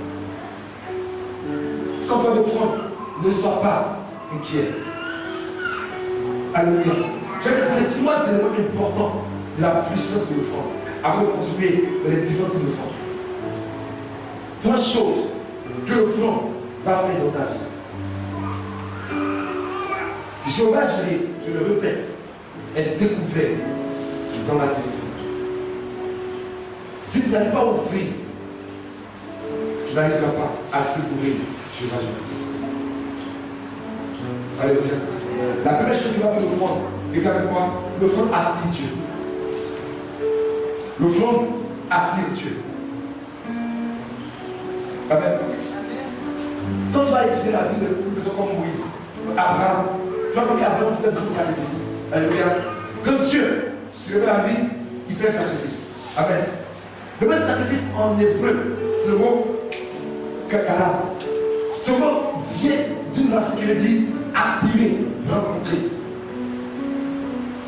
Quand pas d'offrande, ne sois pas inquiet. Alléluia. Je vais citer trois éléments importants de la puissance de l'offrande avant de continuer dans les différentes offrandes. Trois choses que l'offrande va faire dans ta vie. Jéhovah Jireh, je le répète, est découvert dans la vie de l'offrande. Si tu n'arrives pas à offrir, tu n'arriveras pas à découvrir Jéhovah Jireh. Alléluia. La première chose qui va faire l'offrande, regarde avec moi, l'offrande attire Dieu. L'offrande attire Dieu. Amen. Quand tu vas étudier la vie de personnes comme Moïse, Abraham, tu vas voir qu'Abraham fait un grand sacrifice. Alléluia. Quand Dieu se révèle à lui, il fait un sacrifice. Amen. Le mot sacrifice en hébreu, c'est le mot kakala. Ce mot vient d'une racine qui veut dire attirer, rencontrer.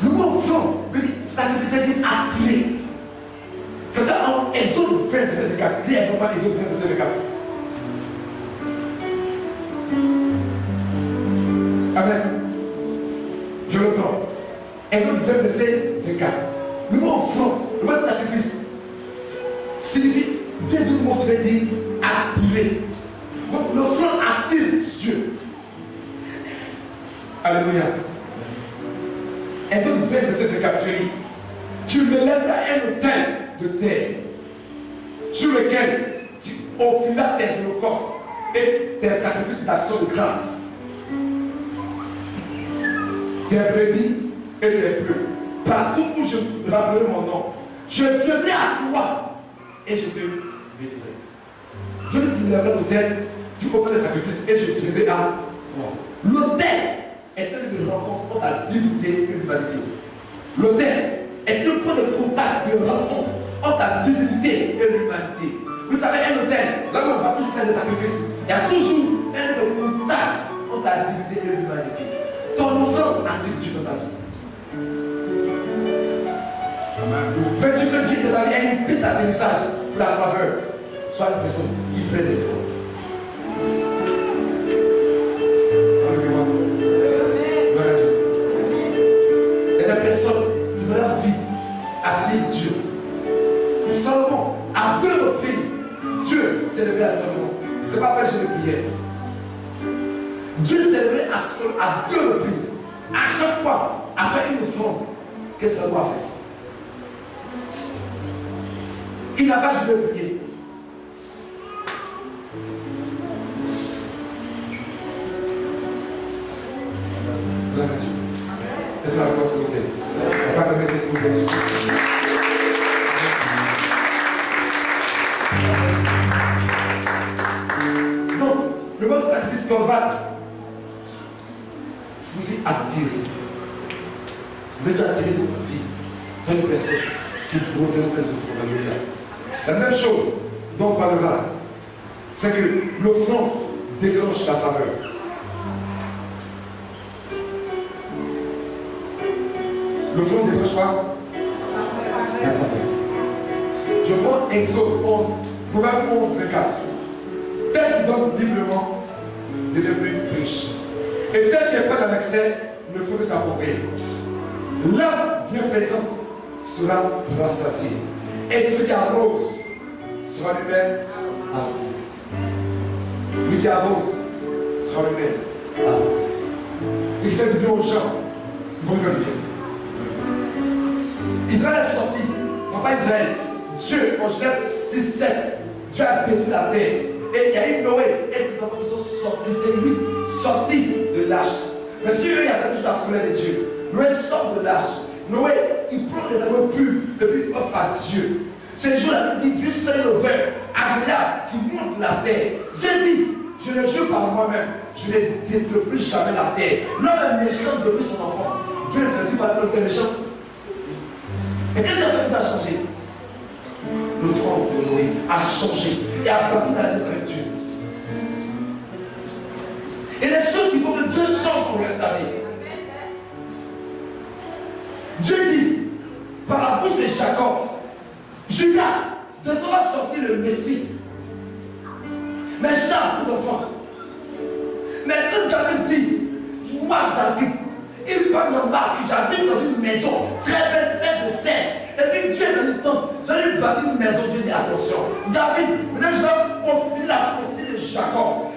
Le mot offrande veut dire sacrifice, veut dire attirer. C'est dans Exode 20, verset 4. Lis avec moi Exode 20, verset 4. Amen. Je le prends. Exode 20, verset 24. Le mot offrande, le mot sacrifice, signifie, vient du mot qui veut dire attirer. Donc l'offrande attire Dieu. Alléluia. Exode 20, verset 24, je lis. Tu me lèveras un autel de terre sur lequel tu offriras tes holocaustes et tes sacrifices d'action de grâce, des brebis et des bœufs. Partout où je rappellerai mon nom, je viendrai à toi et je te bénirai. Dieu dit, tu me lèveras l'autel, tu offres des sacrifices et je viendrai à toi. L'autel est un lieu de rencontre entre la divinité et l'humanité. L'autel est un point de contact, de rencontre entre la divinité et l'humanité. Vous savez, un autel, là où on va toujours faire des sacrifices, il y a toujours un lieu de contact entre la divinité et l'humanité. Ton offrande attire Dieu dans ta vie. Veux-tu que Dieu dans ta vie ait une piste d'atterrissage pour la faveur? Sois une personne qui fait des efforts. Il y a des personnes qui dans leur vie attirent Dieu. Salomon, à 2 reprises, Dieu s'est levé à Salomon. Ce n'est pas vrai, je le priais. Dieu s'est levé à Salomon à 2 reprises. À chaque fois, après une offrande, qu'est-ce qu'il doit faire? Il n'a pas joué prier. Est-ce que la réponse s'il vous plaît? On va pas permettre s'il vous plaît. Donc, le mot sacrifice corban signifie attirer. Veux-tu attirer dans ta vie? Fais une personne qui voudrait faire du front. La même chose dont on parlera, c'est que l'offrande déclenche la faveur. L'offrande déclenche quoi? La faveur. Je prends Exode 11, Proverbe 11, 24. Tel qui donne librement devient plus riche. Et tel qui n'est pas dans l'excès ne faut que s'approprier. L'âme bienfaisante sera rassasiée. Et celui qui arrose sera lui-même arrosé. Lui qui arrose sera lui-même arrosé. Lui qui fait du bien aux gens, ils vont lui faire du bien. Israël est sorti, non pas Israël. Dieu, en Genèse 6, 7, Dieu a détruit la terre. Et il y a eu Noé et ses enfants qui sont sortis, c'était 8 sortis de l'arche. Mais si eux, il y avait juste la colère de Dieu. Noé sort de l'arche. Noé, il prend les animaux purs et puis il offre à Dieu. C'est le jour là il dit Dieu seul le père agréable qui monte la terre. Dieu dit, je le jure par moi-même, je ne détruirai plus jamais la terre. L'homme est méchant depuis son enfance. Dieu s'est dit par l'homme est méchant. Et qu'est-ce qui a changé? Le front de Noé a changé et a parti dans la tête avec Dieu. Et les choses qu'il faut que Dieu change pour restaurer. Dieu dit, par la bouche de Jacob, Judas, de toi va sortir le Messie. Mais Judas a beaucoup d'enfants. Mais quand David dit, moi David, il parle en bas que j'habite dans une maison très belle, faite de sel. Et puis Dieu est dans une tente, j'allais lui bâtir une maison. Dieu dit attention, David, maintenant je vais profiler la prophétie de Jacob.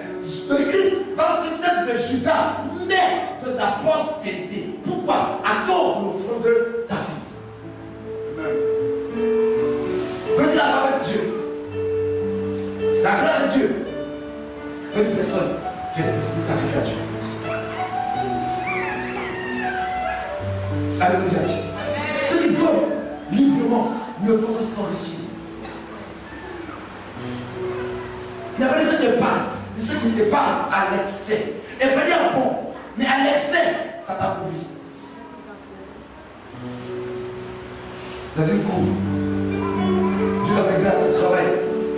Le Christ va se faire de Judas, mais de ta postérité. Pourquoi? À cause de l'offrande de David. Amen. Venez la faveur de Dieu. La grâce de Dieu. Fait une personne qui sacrifie à Dieu. Alléluia. Ceux qui donnent librement ne font que s'enrichir. Il n'y a pas de ceux qui parlent. Ceux qui te parlent à l'excès. Et pas dire bon, mais à l'excès, ça t'appauvrit. Dans une cour, Dieu t'a fait grâce de travail,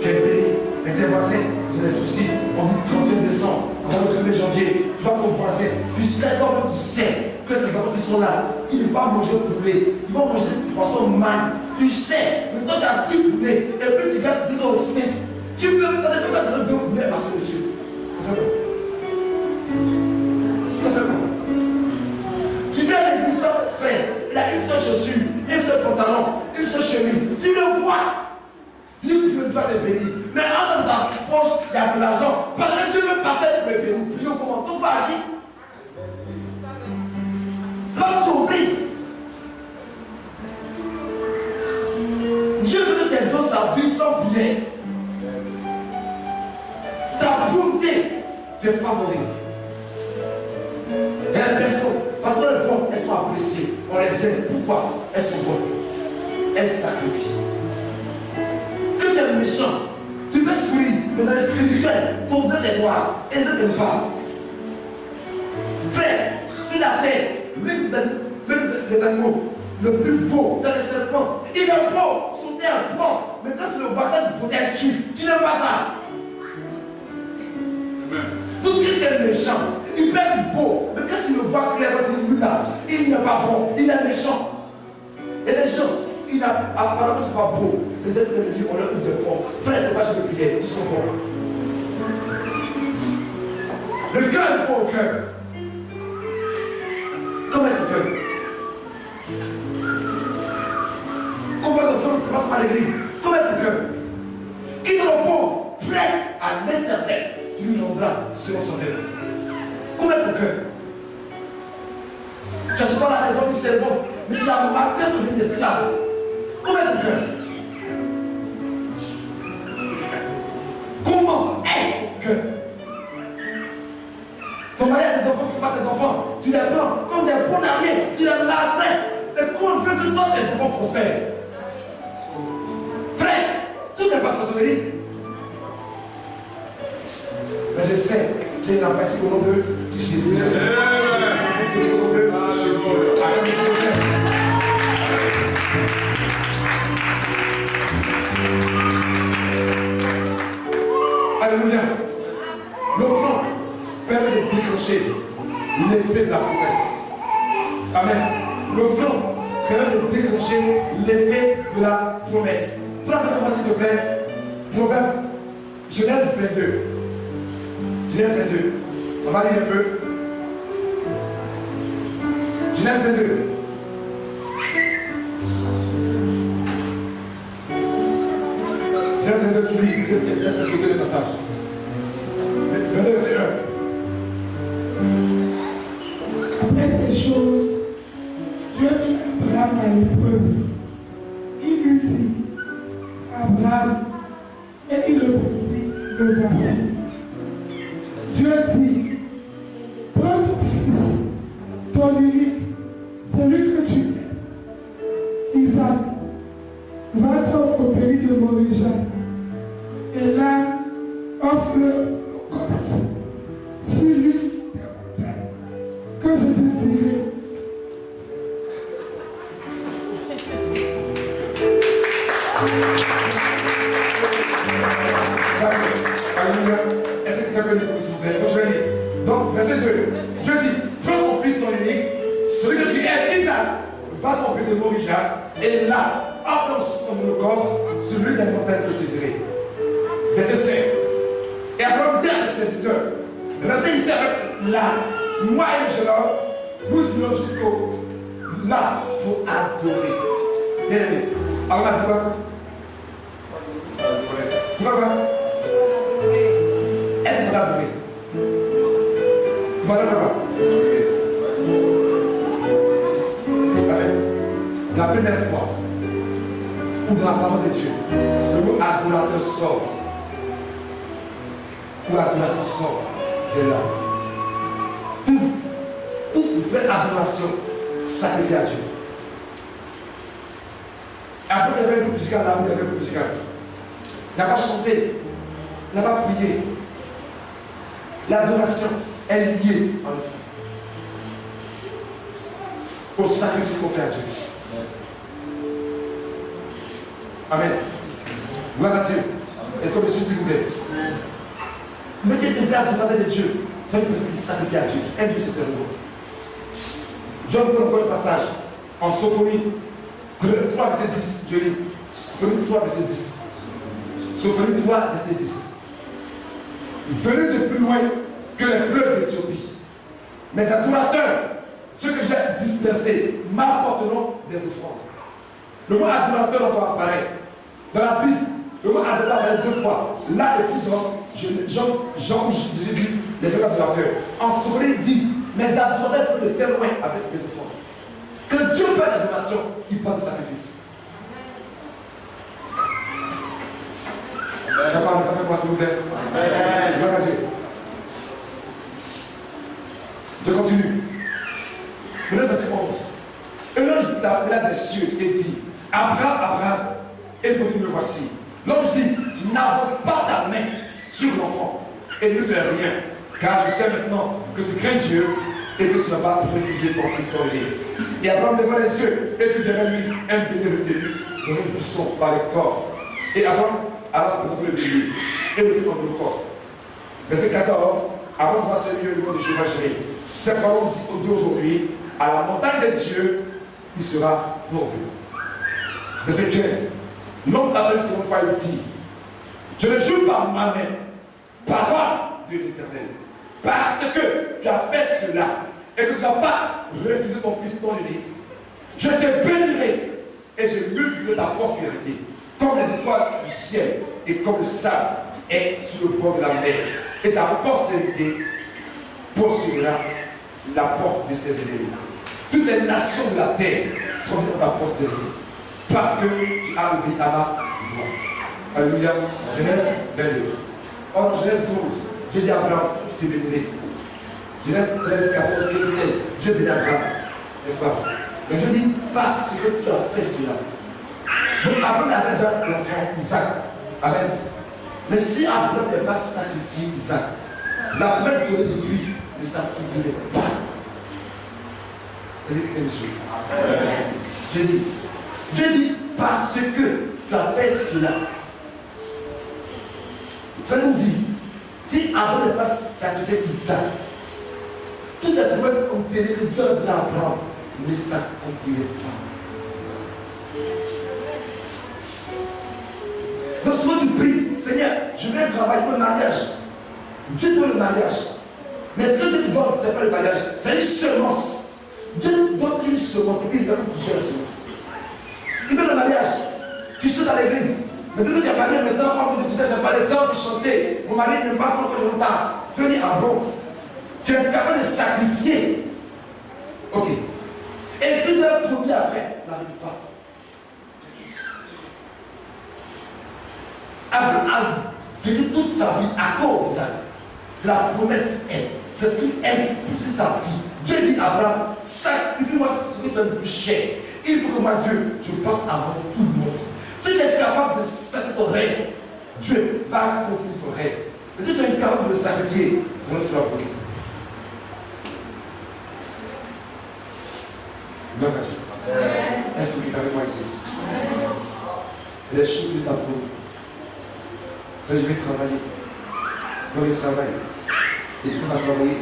tu es béni, mais tes voisins, tu as des soucis. On dit 31 décembre, on va le 1er janvier, tu vas ton voisin, tu sais, toi-même tu sais que ces enfants qui sont là, ils ne vont pas manger au poulet, ils vont manger ce poisson mal. Tu sais, mais toi tu as 10 poulets, et puis tu gardes plutôt au 5. Tu peux, ça ne fait pas de 2 poulets, parce que monsieur. Ça fait quoi? Ça fait quoi? Tu dis à l'église, frère, il a une seule chaussure, un seul pantalon, une seule chemise. Tu le vois. Dis Dieu doit te bénir. Mais entre dans ta poche, il y a de l'argent. Parce que Dieu veut passer pour me bénir. Prions comment? Tout va agir. C'est pas que tu oublies. Dieu veut que tu exauces ta vie sans bien. Ta bonté te favorise. Et les personnes, parce qu'elles vont, elles sont appréciées. On les aime. Pourquoi? Elles sont bonnes. Elles sacrifient. Quand tu es méchant, tu peux sourire, mais dans l'esprit spirituel, ton vrai est noir. Et je ne t'aime pas. Frère, sur la terre, l'un des animaux, le plus beau, c'est le serpent. Il est beau, sauter un point. Mais quand tu le vois, ça te protège, tu n'aimes pas ça. Tout qui est méchant, il peut être beau, mais quand tu le vois clairement, tu dis là, il n'est pas bon, il est méchant. Et les gens, apparemment c'est pas beau, les êtres de Dieu, on leur ouvre des portes. Frère, c'est pas je veux prier, ils sont bons. Le cœur est bon au cœur. Comment est le cœur? Combien de gens se passent par l'église? Comment est le cœur? Qui est le pauvre, prêt à l'intérêt, tu lui rendras selon son œuvre. Comment est le cœur? Tu n'as pas la raison du cerveau, mais tu l'as marqué pour une esclave. Comment est le cœur? Comment est le cœur? Ton mari a des enfants qui ne sont pas tes enfants. Tu les prends comme des bons arrières. Tu les maltraites. Et comment veux-tu que tes enfants prospèrent? Frère, tout n'est pas sorcellerie. Mais je sais qu'il y a une appréciation au nom de Jésus. Au nom de Jésus. Alléluia. L'offrande permet de déclencher l'effet de la promesse. Amen. L'offrande permet de déclencher l'effet de la promesse. Prends avec moi s'il te plaît. Proverbe, Genèse 22. Genèse 22. On va lire un peu. Genèse 22. Genèse 22, tu lis. Je vais sauter le passage. 22, verset 1. Après ces choses, Dieu mit Abraham à l'épreuve. Il lui dit, Abraham, et il répondit, le voici. Dieu dit, prends ton fils, ton unique, celui que tu aimes, Isaac, va-t'en au pays de Moria, et là, offre-le l'Holocauste sur l'une des montagnes que je te dirai. Alléluia. Est-ce que quelqu'un peut lire s'il vous plaît? Donc je vais lire. Donc, verset 2. Dieu dit, prends ton fils, ton unique, celui que tu aimes, Isaac, va ton pays de Moria, et là, offre ton holocauste sur l'une des montagnes que je te dirai. Verset 5. Et Abraham dit à ses serviteurs, restez ici avec là, moi et Gérard, nous irons jusqu'au là pour adorer. Bien aimé. Alors on va dire quoi? Tu vas voir? Est-ce que tu vas adorer? Voilà, voilà. Amen. La première fois où dans la parole de Dieu, le mot adorateur sort, où l'adoration sort, c'est là. Toute vraie adoration sacrifie à Dieu. Après, il y avait un groupe musical là, il y avait un groupe musical. Il n'a pas chanté, il n'a pas prié. L'adoration est liée en effet au sacrifice qu'on fait à Dieu. Amen. Gloire à Dieu. Est-ce qu'on me suit s'il vous plaît? Vous voyez qu'il y a un vrai adorateur de Dieu. Faites une personne qui sacrifie à Dieu, qui aime Dieu sincèrement. Je vous donne encore le passage en Sophonie 3, verset 10. Je lis. Sophonie 3, verset 10. Sophonie 3, verset 10. Venez de plus loin que les fleuves d'Éthiopie. Mes adorateurs, ceux que j'ai dispersés, m'apporteront des offrandes. Le mot adorateur encore apparaît. Dans la Bible, le mot adorateur apparaît 2 fois. Là et puis dans Jean, Jésus dit, les vrais adorateurs. En Sophonie, il dit, mes adorateurs viennent de témoins avec des offrandes. Que Dieu parle d'adoration, il parle de sacrifice. Moi, s'il vous plaît. Gloire à Dieu. Je continue. Le verset 11. Et l'ange l'appela des cieux et dit, Abraham, et me voici. L'ange dit, n'avance pas ta main sur l'enfant et ne fais rien, car je sais maintenant que tu crains Dieu et que tu n'as pas refusé ton fils ton-né. Et Abraham leva les yeux, et puis derrière lui, un bélier retenu dans un buisson par les corps. Et Abraham alla présenter le bélier et le fit en holocauste. Verset 14, Abraham va se lieu au nom de Jéhovah Jireh. Ces paroles dit aujourd'hui, à la montagne des dieux, il sera pourvu. Verset 15, l'homme appelle son foi et dit, je le jure par ma main, parole de l'Éternel, parce que tu as fait cela et que tu n'as pas refusé ton fils ton unique, je te bénirai et je multiplierai ta prospérité, comme les étoiles du ciel et comme le sable est sur le bord de la mer. Et ta postérité possédera la porte de ses ennemis. Toutes les nations de la terre sont dans ta postérité, parce que tu as obéi à ma voix. Alléluia. Genèse 22. Or, en Genèse 12, Dieu dit à Abraham, je te bénirai. Genèse 13, 14, 15, 16, Dieu bénit Abraham. N'est-ce pas? Mais Dieu dit, parce que tu as fait cela. Donc, Abraham a déjà l'enfant Isaac. Amen. Mais si Abraham n'est pas sacrifié Isaac, la promesse donnée de lui ne s'accomplirait pas. Écoutez, monsieur. Dieu dit, parce que tu as fait cela. Ça nous dit, si Abraham n'est pas sacrifié Isaac, toutes les promesses enterrées que Dieu a données à Abraham ne s'accompliraient pas. Donc souvent tu pries, Seigneur, je vais travailler pour le mariage. Dieu donne le mariage. Mais ce que Dieu te donne, ce n'est pas le mariage, c'est une semence. Dieu donne une semence pour qu'il va nous toucher la semence. Il donne le mariage. Tu chantes à l'église. Mais quand tu as marié maintenant, quand tu disais, je n'ai pas le temps de chanter. Mon mari n'aime pas trop que je l'entende. Tu dis, ah bon, tu es capable de sacrifier. Ok. Est-ce que tu as promis après? N'arrive pas. Abraham a vécu toute sa vie à cause d'Isaac. C'est la promesse qu'il aime. C'est ce qu'il aime toute sa vie. Dieu dit à Abraham, sacrifie-moi ce que tu as le plus cher. Il faut que moi, Dieu, je passe avant tout le monde. Si tu es capable de faire ton rêve, Dieu va accomplir ton rêve. Mais si tu es incapable de le sacrifier, je ne serai pas. Est-ce que tu es avec moi ici? C'est les choses de ta peau. Je vais travailler. Dans le travail. Et tu commences à travailler.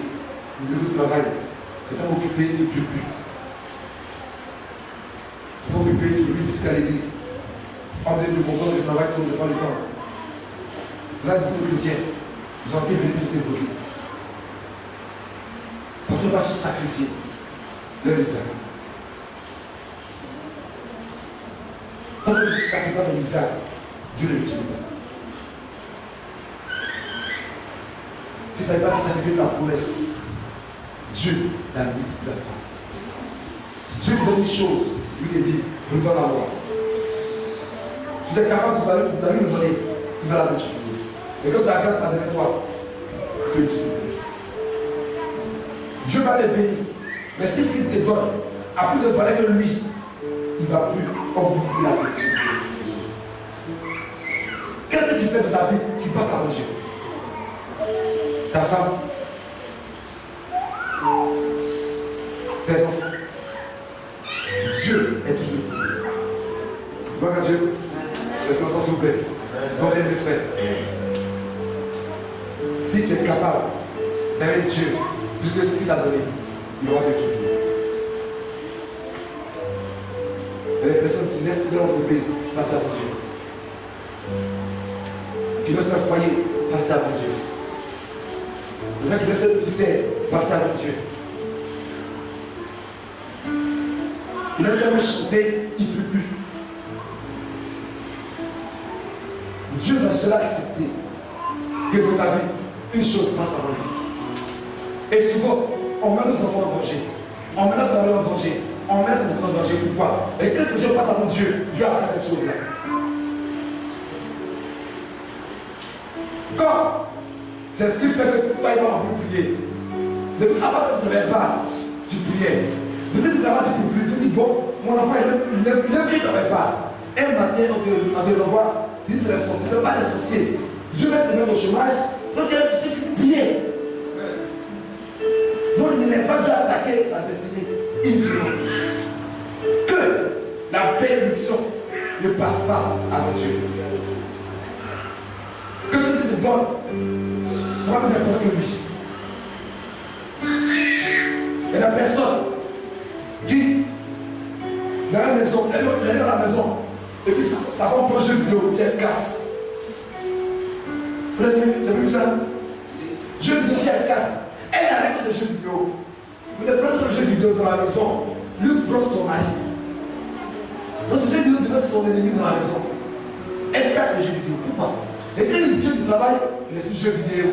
Le travail. Tu n'es pas occupé, tu ne peux plus. Tu n'es pas occupé, tu ne peux plus visiter à l'église. En dehors du contrôle du travail, tu ne prends le temps. Là, beaucoup de chrétiens, ils ont été venus visiter bloqués. Parce qu'on ne va pas se sacrifier. Leur Isaac. Quand tu ne se sacrifies pas dans Isaac, Dieu le multiplie. Si tu n'avais pas sacrifié ta promesse, Dieu la multipliera pas. Dieu te donne une chose, lui te dit, je dois la voir. Si tu es capable de lui donner, il va la multiplier. Et quand tu la gardes derrière toi, il va multiplier. Dieu va te bénir. Mais si ce qu'il te donne a plus de valeur que lui, il ne va plus augmenter la multiplier. Qu'est-ce que tu fais de ta vie qui passe avant Dieu? Ta femme, tes enfants. Dieu est toujours là. Gloire à Dieu. Est-ce qu'on s'il vous plaît? Donc, mes frères, si tu es capable d'aimer Dieu, puisque ce qu'il t'a donné, il aura quelque chose. Il y a des personnes qui laissent leur entreprise passer avant Dieu. Qui laissent leur foyer passer avant Dieu. Les gens qui laissent le ministère passer avant Dieu. Il a tellement chanté, il ne peut plus. Dieu n'a jamais accepté que dans ta vie, une chose passe avant lui. Et souvent, on met nos enfants en danger. On met notre famille en danger. On met nos enfants en danger. Pourquoi? Et quelque chose passe avant Dieu, Dieu a fait cette chose-là. Quand c'est ce qui fait que toi et moi on peut prier. Depuis avant que tu ne te lèves pas, tu priais. Depuis que tu travailles, tu ne peux plus. Tu dis, bon, mon enfant, il ne travaille pas. Un matin, on te revoit, tu dis, c'est les sorciers. Ce n'est pas les sorciers. Dieu va te mettre au chômage, donc tu peux prier. Donc ne laisse Laisse pas Dieu attaquer ta destinée inutilement. Que la bénédiction ne passe pas avant Dieu. Que ce Dieu te donne soit plus important que lui. Et la personne qui, dans la maison, elle est dans la maison, et puis ça va un projet vidéo, puis elle casse. Vous avez vu ça? Jeux vidéo, puis elle casse. Elle arrête les jeux vidéo. Vous êtes presque dans le jeu vidéo dans la maison. Lui prend son mari. Donc ce jeu vidéo devient son ennemi dans la maison. Elle casse les jeux vidéo. Pourquoi? Et quand il vient du travail, il est sur jeu vidéo.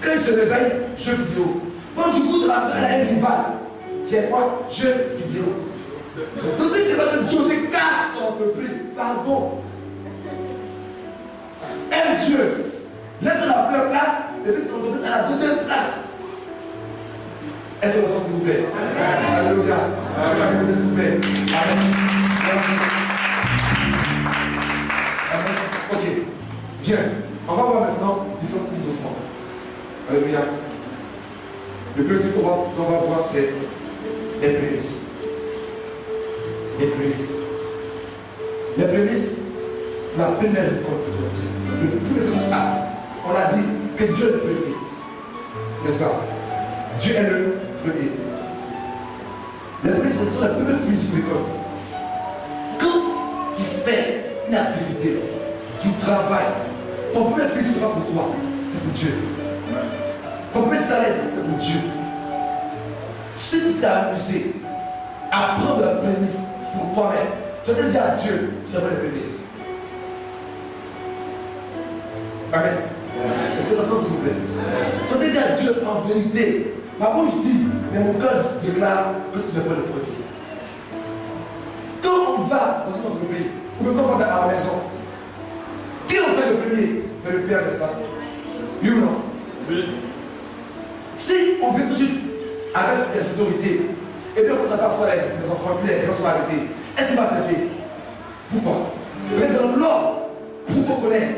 Quand il se réveille, jeu vidéo. Donc du coup, de la elle a un rival. Qui est quoi? Jeu vidéo. Donc ce qui va te Dieu casse ton entreprise. Pardon. Aime Dieu. Laisse la première place. Et puis ton entreprise à la deuxième place. Est-ce que vous sentez, s'il vous plaît? Alléluia. S'il vous plaît. Amen. Amen. Ok. Bien. On va voir maintenant différents types d'offrandes. Alléluia. Le premier type qu'on va voir, c'est les prémices. Les prémices. Les prémices, c'est la première récolte que Dieu tient. Le premier on a dit que Dieu est le premier. N'est-ce pas? Dieu est le premier. Les prémices sont les premiers fruits du récolte. Quand tu fais une activité, tu travailles, ton premier fruit sera pour toi, c'est pour Dieu. Ton premier salaire, c'est pour Dieu. Si tu t'es amusé à prendre la prémisse pour toi-même, tu vas te dire à Dieu, tu vas le premier. Amen. Est-ce que vous s'il vous plaît? Tu vas te dire à Dieu, en vérité, ma bouche dit, mais mon cœur déclare que tu n'es pas le premier. Quand on va dans une entreprise, ou quand on va à la maison, qui en fait le premier? C'est le Père, n'est-ce pas? Oui ou non? Oui. Si on vient tout de suite avec des autorités, et puis on s'aperçoit les enfants, puis les gens sont arrêtés, est-ce qu'il va s'arrêter? Pourquoi? Mais dans l'ordre protocolaire,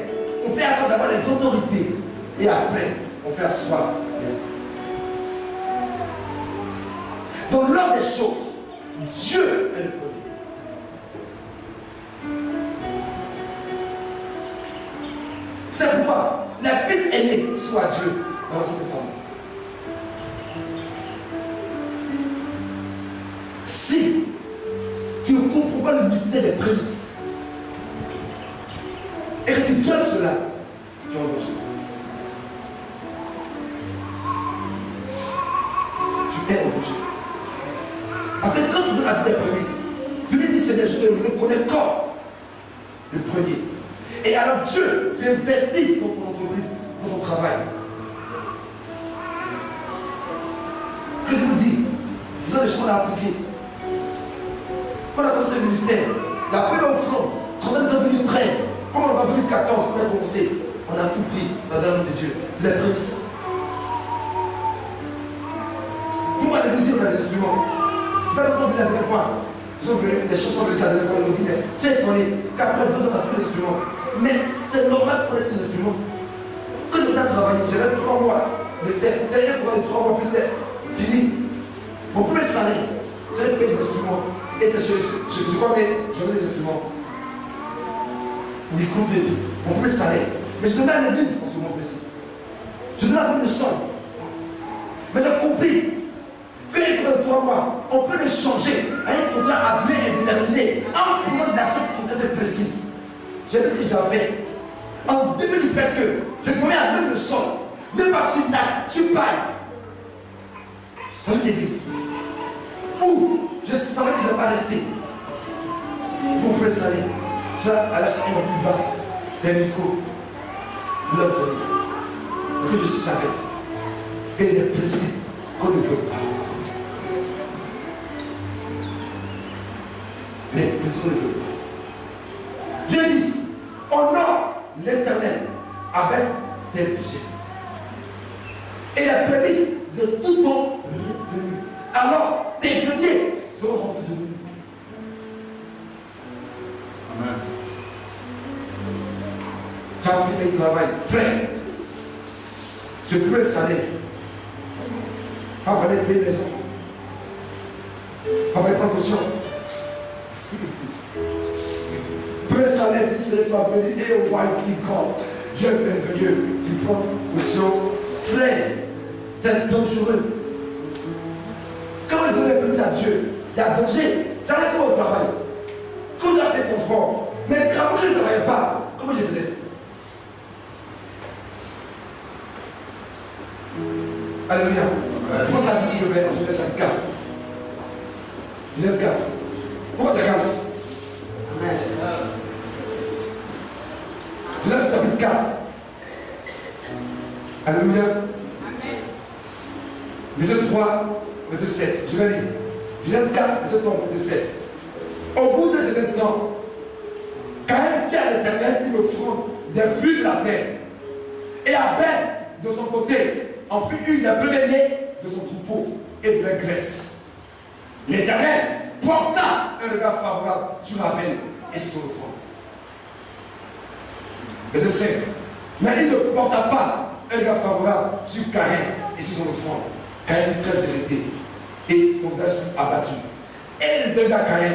on fait asseoir d'abord les autorités, et après, on fait asseoir les enfants. Dans l'ordre des choses, Dieu est le premier. C'est pourquoi le Fils aîné soit Dieu dans l'Ancien Testament. Si tu ne comprends pas le mystère des prémices et que tu violes cela, tu es en danger. Tu es en danger. Parce que quand tu donnes la vie des prémices, tu lui dis Seigneur, je te reconnais comme le premier. Et alors Dieu s'est investi dans ton entreprise, dans ton travail. Ce que je vous dis, c'est ça les choses à appliquer. Quand on a commencé le ministère, la première offrande, en 2013, comme on a en 2014, on a commencé, on a tout pris dans le nom de Dieu. C'est la prémisse. Pourquoi les musiques, on a des instruments? C'est pas parce qu'on vient la dernière fois. Ils sont venus, les chansons de la dernière fois, ils m'ont dit, mais tu es étonné qu'après 2 ans, on a plus d'instruments. Mais c'est normal pour être un instrument. Quand je viens travailler, j'avais 3 mois de test. Derrière, pour les 3 mois, puis c'était fini. Mon premier salaire, j'avais payé des instruments. Et c'est je crois que j'avais des instruments. Micro et tout. Mon premier salaire. Mais je donnais à l'église en ce moment précis. Je donnais à une somme. Mais j'ai compris que 3 mois, on peut les changer à un contrat à durée indéterminée en faisant des actions très précises. J'ai vu ce que j'avais. En début du fait que je tombais à même le sol, même pas sur ta, tu pailles. Dans une église où je savais que je n'allais pas rester. Mon premier salaire, tu vas à la chaîne plus basse, les micros, l'œuvre de Dieu. Que je savais qu'il y a des principes qu'on ne veut pas. Les principes qu'on ne veut pas. Dieu dit, honore l'Éternel avec tes budgets. Et la prémisse de tout ton revenu. Alors, tes greniers seront remplis de nous. Amen. Tu as fait un travail, frère. Ce premier salaire, On va aller payer les maisons. On va aller prendre caution. Premier salaire, dit c'est toi, béni, et roi qui compte. Dieu est merveilleux. Tu prends caution. Frère, c'est dangereux. Quand vous donnez plus à Dieu, il y a danger. J'allais pas au travail. Quand vous avez des transports, mais quand je ne travaillais pas, comment je faisais? Alléluia. Prends ta petite le verre, je laisse un 4. Je laisse 4. Pourquoi tu as 4? Amen. Je laisse ta petite 4. Alléluia. Amen. Verset 3, verset 7. Je vais lire. Je laisse 4, verset 3, verset 7. Au bout de ce même temps, Caïn fit à l'Éternel une offrande des fruits de la terre. Et Abel, de son côté, en fit une des premiers-nés de son troupeau et de la graisse. L'Éternel porta un regard favorable sur Abel et sur son offrande. Verset 5. Mais il ne porta pas un regard favorable sur Caïn et sur son offrande. Caïn fut très irrité et son visage fut abattu. Et il devint Caïn.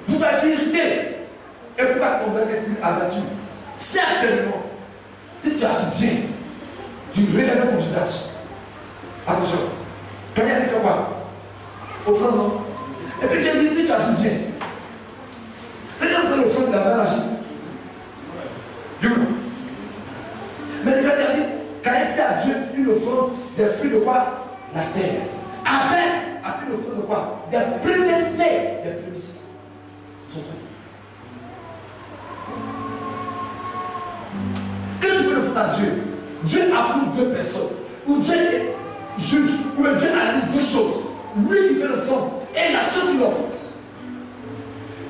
Pourquoi tu es irrité? Et pourquoi ton visage est abattu? Certainement, si tu agis bien, tu relèves ton visage. Attention. Caïn a dit quoi? Offrande, non? Et puis tu dis si tu agis bien. C'est-à-dire que l'offrande de la main agit. Mais il a dit, Caïn fait à Dieu une offrande des fruits de quoi? La terre. Abel a fait une offrande de quoi? Des premiers-nés, des prémices. Son truc. Quand tu fais l'offrande à Dieu, Dieu approuve deux personnes. Ou Dieu est juge, ou Dieu analyse deux choses. Lui qui fait l'offrande et la chose qu'il offre.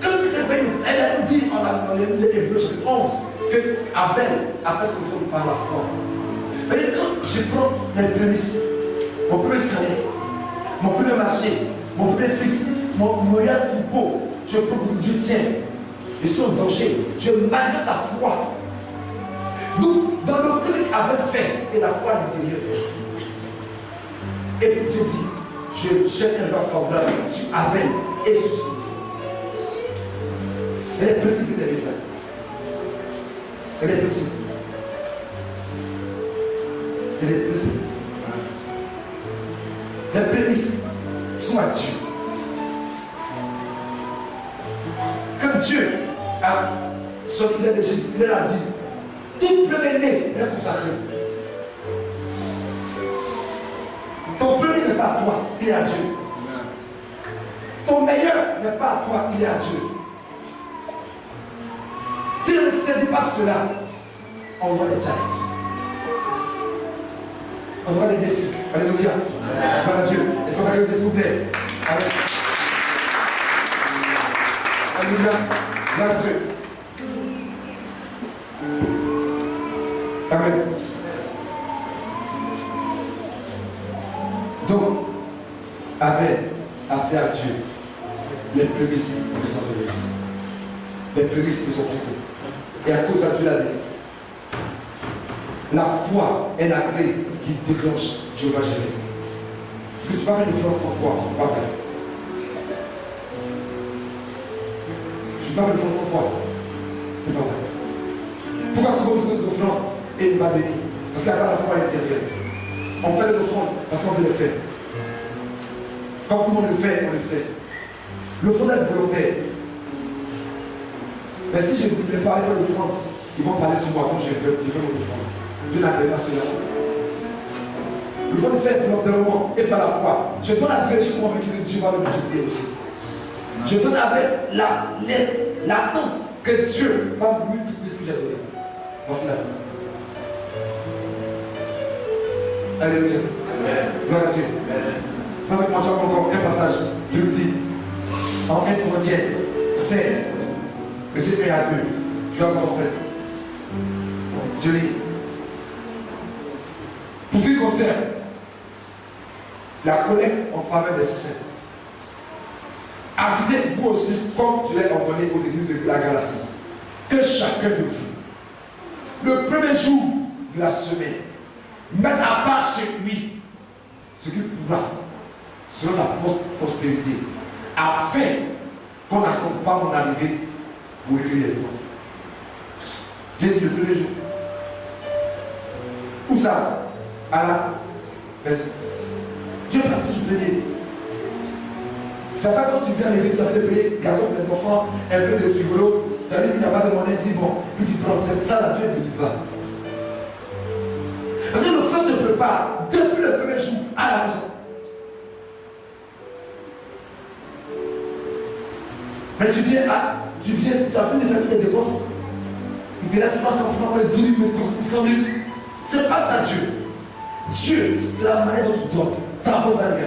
Quand tu fais une offrande, elle a dit dans les Hébreux chapitre 11 que Abel a fait son offrande par la foi. Mais quand je prends mes prémices, mon premier salaire, mon premier marché, mon premier fils, mon moyen de troupeau, je prends que Dieu tient. Je suis en danger. Je manifeste la foi. Nous, dans le fruit qu'Abel fait, et la foi à l'intérieur. Et Dieu dit, je jette un regard favorable sur Abel et sur son fils. Elle est précipitée des frères. Elle est précipitée. Elle est précipitée. Les prémices sont à Dieu. Quand Dieu a sorti d'Égypte, il a dit, tout premier-né est consacré. Ton premier n'est pas à toi, il est à Dieu. Ton meilleur n'est pas à toi, il est à Dieu. Si on ne saisit pas cela, on voit des challenges. On voit des défis. Alléluia. Gloire à Dieu. Est-ce qu'on va lever s'il vous plaît? Amen. Alléluia. Gloire à Dieu. Amen. Donc, Abel a fait à Dieu les prémices de son réveil, les prémices de son troupeau. Et à cause de Dieu l'a dit, la foi est la clé qui déclenche Jéhovah Jireh. Parce que tu vas faire une offrande sans foi, c'est pas vrai. Je ne vais pas faire une offrande sans foi, c'est pas vrai. Pourquoi souvent vous faites des offrandes et il m'a béni? Parce qu'il n'y a pas la foi à l'intérieur. On fait des offrandes parce qu'on veut les faire. Quand tout le monde le fait, on le fait. L'offrande est volontaire. Mais si je ne voulais pas aller faire l'offrande, ils vont parler sur moi quand je fais mon offrande. Dieu n'appelle pas cela. Il faut le faire volontairement et par la foi. Je donne à Dieu, je suis convaincu que Dieu va le multiplier aussi. Je donne avec l'attente que Dieu va multiplier ce que j'ai donné. Voici la fin. Alléluia. Gloire à Dieu. Avec moi, j'ai encore un passage. Je le dis en 1 Corinthiens 16, verset 1 à 2. Je vais encore en fait. Je lis. Pour ce qui concerne la collecte en faveur des saints, avisez vous aussi, comme je l'ai ordonné aux églises de la Galatie, que chacun de vous, le premier jour de la semaine, mette à part chez lui ce qu'il pourra selon sa prospérité, afin qu'on n'attende pas mon arrivée pour régler les temps. J'ai dit le premier jour. Où ça? À la maison. Dieu passe toujours béni. C'est pas quand tu viens à l'église, tu vas te payer gâteau pour les enfants, un peu de frigolo, tu as dit qu'il n'y a pas de monnaie, tu dis bon, puis tu prends ça, là, Dieu ne bénit pas. Parce que le frère se prépare depuis le premier jour à la maison. Mais tu as fait des familles de dépenses. Il te laisse 300 francs, 10 000, 100 000. C'est pas ça Dieu. Dieu, c'est la manière dont tu dois d'abord regarder.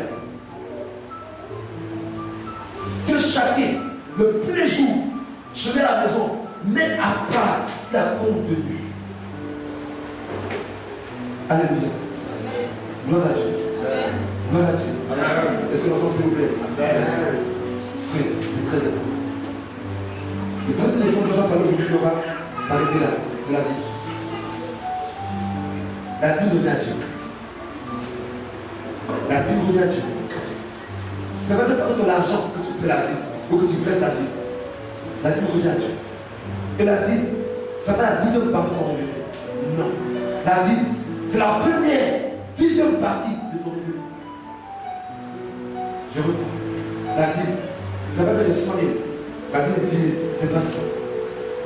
Que chacun, le premier jour, je vais à la maison, mais à part la convenue. Alléluia. Gloire à Dieu. Gloire à Dieu. Est-ce que l'ensemble s'il vous plaît? Oui, c'est très important. Le temps de téléphone que j'en parle aujourd'hui, on va s'arrêter là. C'est la vie. La vie revient à Dieu. La vie revient à Dieu. Ce n'est pas par ton argent que tu fais la vie ou que tu fesses la vie. La vie revient à Dieu. Et la vie, ça va la 10e partie de ton revenu. Non. La vie, c'est la première 10e partie de ton revenu. Je reprends. La vie, ce n'est pas que j'ai 100 000. Ma vie est 10 000. C'est pas ça.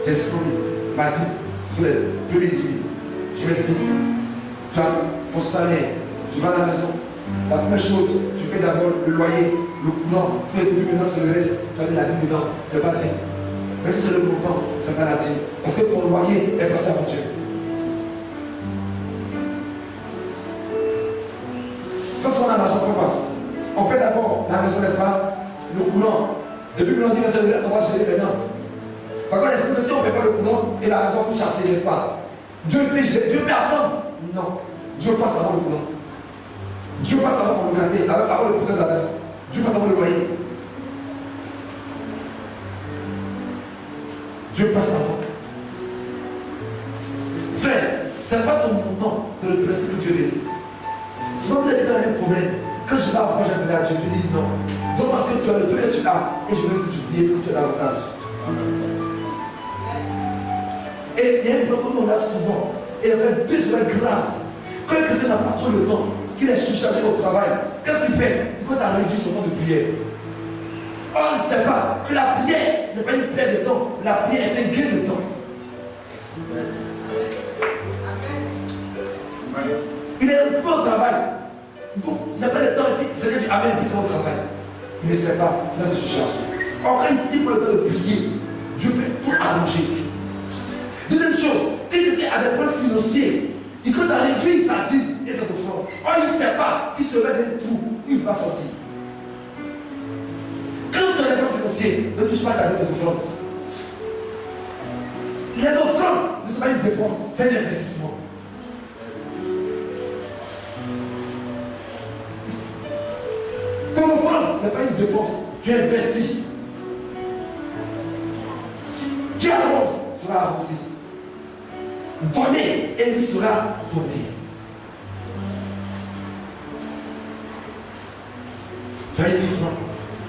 J'ai 100 000. Ma vie, c'est les premiers 10 000. Je m'explique. Tu as ton salaire, tu vas à la maison, la première chose, tu payes d'abord le loyer, le courant, tous les débuts, maintenant c'est le reste, tu as mis la dîme dedans, c'est pas bien. Même si c'est le montant, c'est pas la dîme. Parce que ton loyer est passé avant Dieu. Quand on a l'argent, on fait pas. On paie d'abord la maison, n'est-ce pas? Le courant. Depuis que l'on dit que c'est le reste, on va gérer maintenant. Par contre, est-ce que si on ne paie pas le courant et la maison pour chasser, n'est-ce pas? Dieu peut attendre. Non. Dieu passe avant le courant. Dieu passe avant le locataire, avant le courant de la maison. Dieu passe avant le loyer. Dieu passe avant. Frère, ce n'est pas ton montant, c'est le principe que Dieu dit. Souvent, vous êtes dans un problème. Quand je vais avoir j'appelle à Dieu, je dis non. Donc parce que tu as le premier, tu as, et je veux que tu payes pour que tu aies davantage. Et il y a un problème qu'on a souvent. Et il y avait deux choses graves. Quand le chrétien n'a pas trop le temps, qu'il est surchargé au travail, qu'est-ce qu'il fait? Il commence à réduire son temps de prière. Or, il ne sait pas que la prière n'est pas une perte de temps, la prière est un gain de temps. Il est occupé au travail. Donc, il n'a pas le temps et puis c'est dit Amen, il s'est au travail. Il ne sait pas, il va se surcharger. Or, quand il tire pour le temps de prier, Dieu peut tout arranger. Deuxième chose, quand il était à des problèmes financiers, il commence à réduire sa dîme et sa offrande. Or, il ne sait pas qu'il se met dans un trou où il ne peut pas sortir. Quand tu as des problèmes financiers, ne touche pas ta dîme et tes offrandes. Les offrandes ne sont pas une dépense, c'est un investissement. Ton offrande n'est pas une dépense, tu investis. Qui avance sera avancé. Donner et il sera donné. Tu as eu 1000 francs,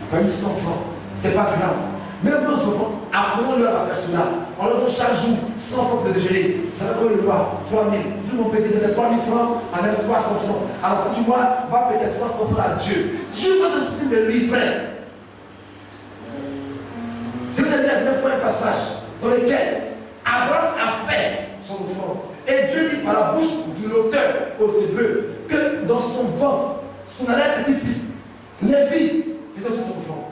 tu as eu 100 francs, c'est pas grave. Même nos enfants, apprenons-leur à faire cela. On leur donne chaque jour 100 francs pour le déjeuner. Ça va donner le mois, 3000. Tout mon petit était 3000 francs, on avait 300 francs. À la fin du mois, va payer 300 francs à Dieu. Dieu va te suivre de lui, frère. Je vous ai dit la dernière fois un passage dans lequel Abraham a fait son offrande. Et Dieu dit par la bouche de l'auteur aux Hébreux que dans son ventre, son petit-fils, Lévi, faisait aussi son offrande.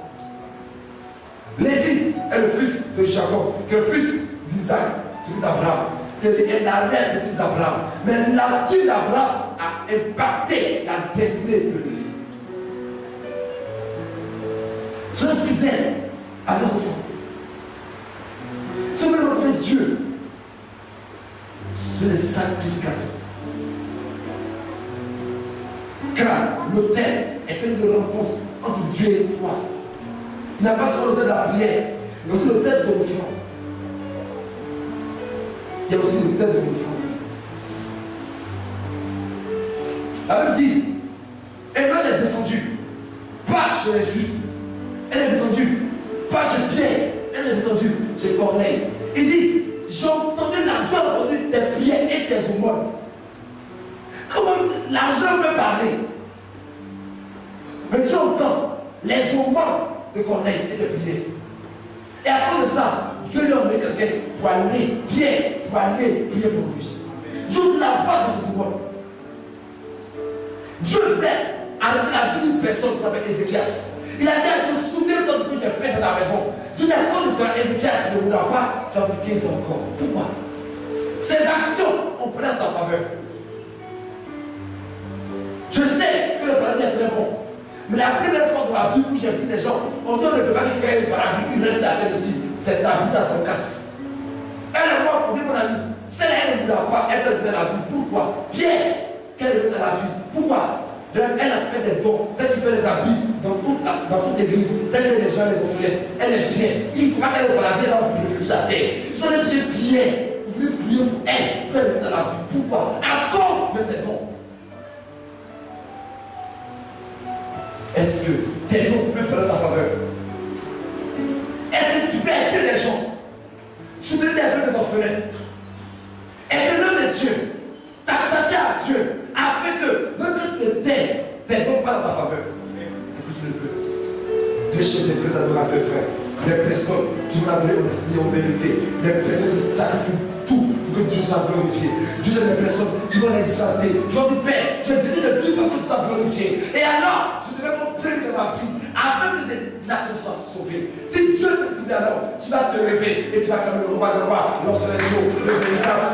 Lévi est le fils de Jacob, qui est le fils d'Isaac, le fils d'Abraham. Lévi est la mère du fils d'Abraham. Mais la vie d'Abraham a impacté la destinée de Lévi. Soyez fidèles à nos offrandes. Si vous voulez retrouver Dieu, c'est les sacrificateurs. Car l'autel est un lieu de rencontre entre Dieu et toi. Il n'y a pas seulement l'autel de la prière, mais aussi l'autel de l'offrande. Il y a aussi l'autel de l'offrande. La Bible dit, Enoch est descendu chez Corneille. Il dit, j'ai entendu tes prières et tes aumônes. Comment l'argent peut parler? Mais tu entends les aumônes de Corneille et ses prières. Et à cause de ça, Dieu lui a envoyé quelqu'un pour aller, Pierre, pour aller prier pour lui. Dieu dit la voix de ses aumônes. Dieu fait arrêter la vie d'une personne qui s'appelle Ézéchias. Il a dit à Dieu, souviens-toi de ce que j'ai fait dans la maison. Dieu dit à cause de Ézéchias, tu ne voudras pas, tu as fait 15 ans encore. Pourquoi? Ses actions ont pris sa faveur. Je sais que le paradis est très bon. Mais la première fois dans la Bible où j'ai vu des gens, on dit on ne veut pas qu'il y ait le paradis, il reste la tête aussi. C'est ta vie à ton casse. Elle est morte, on dit mon ami, celle-là, elle ne voudra pas être dans la vie. Pourquoi? Pierre, qu'elle est dans la vie. Pourquoi? Elle a fait des dons, celle qui fait les habits dans toute l'église, celle qui fait les gens, les orphelins. Elle est bien. Il ne faut pas qu'elle ait le paradis, elle va réfléchir sur la terre. Ils sont laissés Pierre. Vous voulez prier pour elle, pour elle dans la vie. Pourquoi? À cause de ses dons. Est-ce que tes dons peuvent faire ta faveur? Est-ce que tu peux aider les gens? Soutenir les enfants des orphelins? Aider l'œuvre de Dieu? T'attacher à Dieu afin que même que tu te tes dons pas dans ta faveur. Est-ce que tu le peux? Dieu cherche des vrais adorateurs, frères. Des personnes qui vont adorer en esprit en vérité. Des personnes qui sacrifient tout pour que Dieu soit glorifié. Dieu cherche des personnes qui vont l'exalter. Qui vont dire, Père, j'ai décidé de vivre parce que tu sois glorifié. Et alors, je devais comprendre de ma vie afin que tes nations soient sauvées. Si Dieu te dit alors, tu vas te lever et tu vas clamer le roi des rois. Non, c'est les jours, le véritable,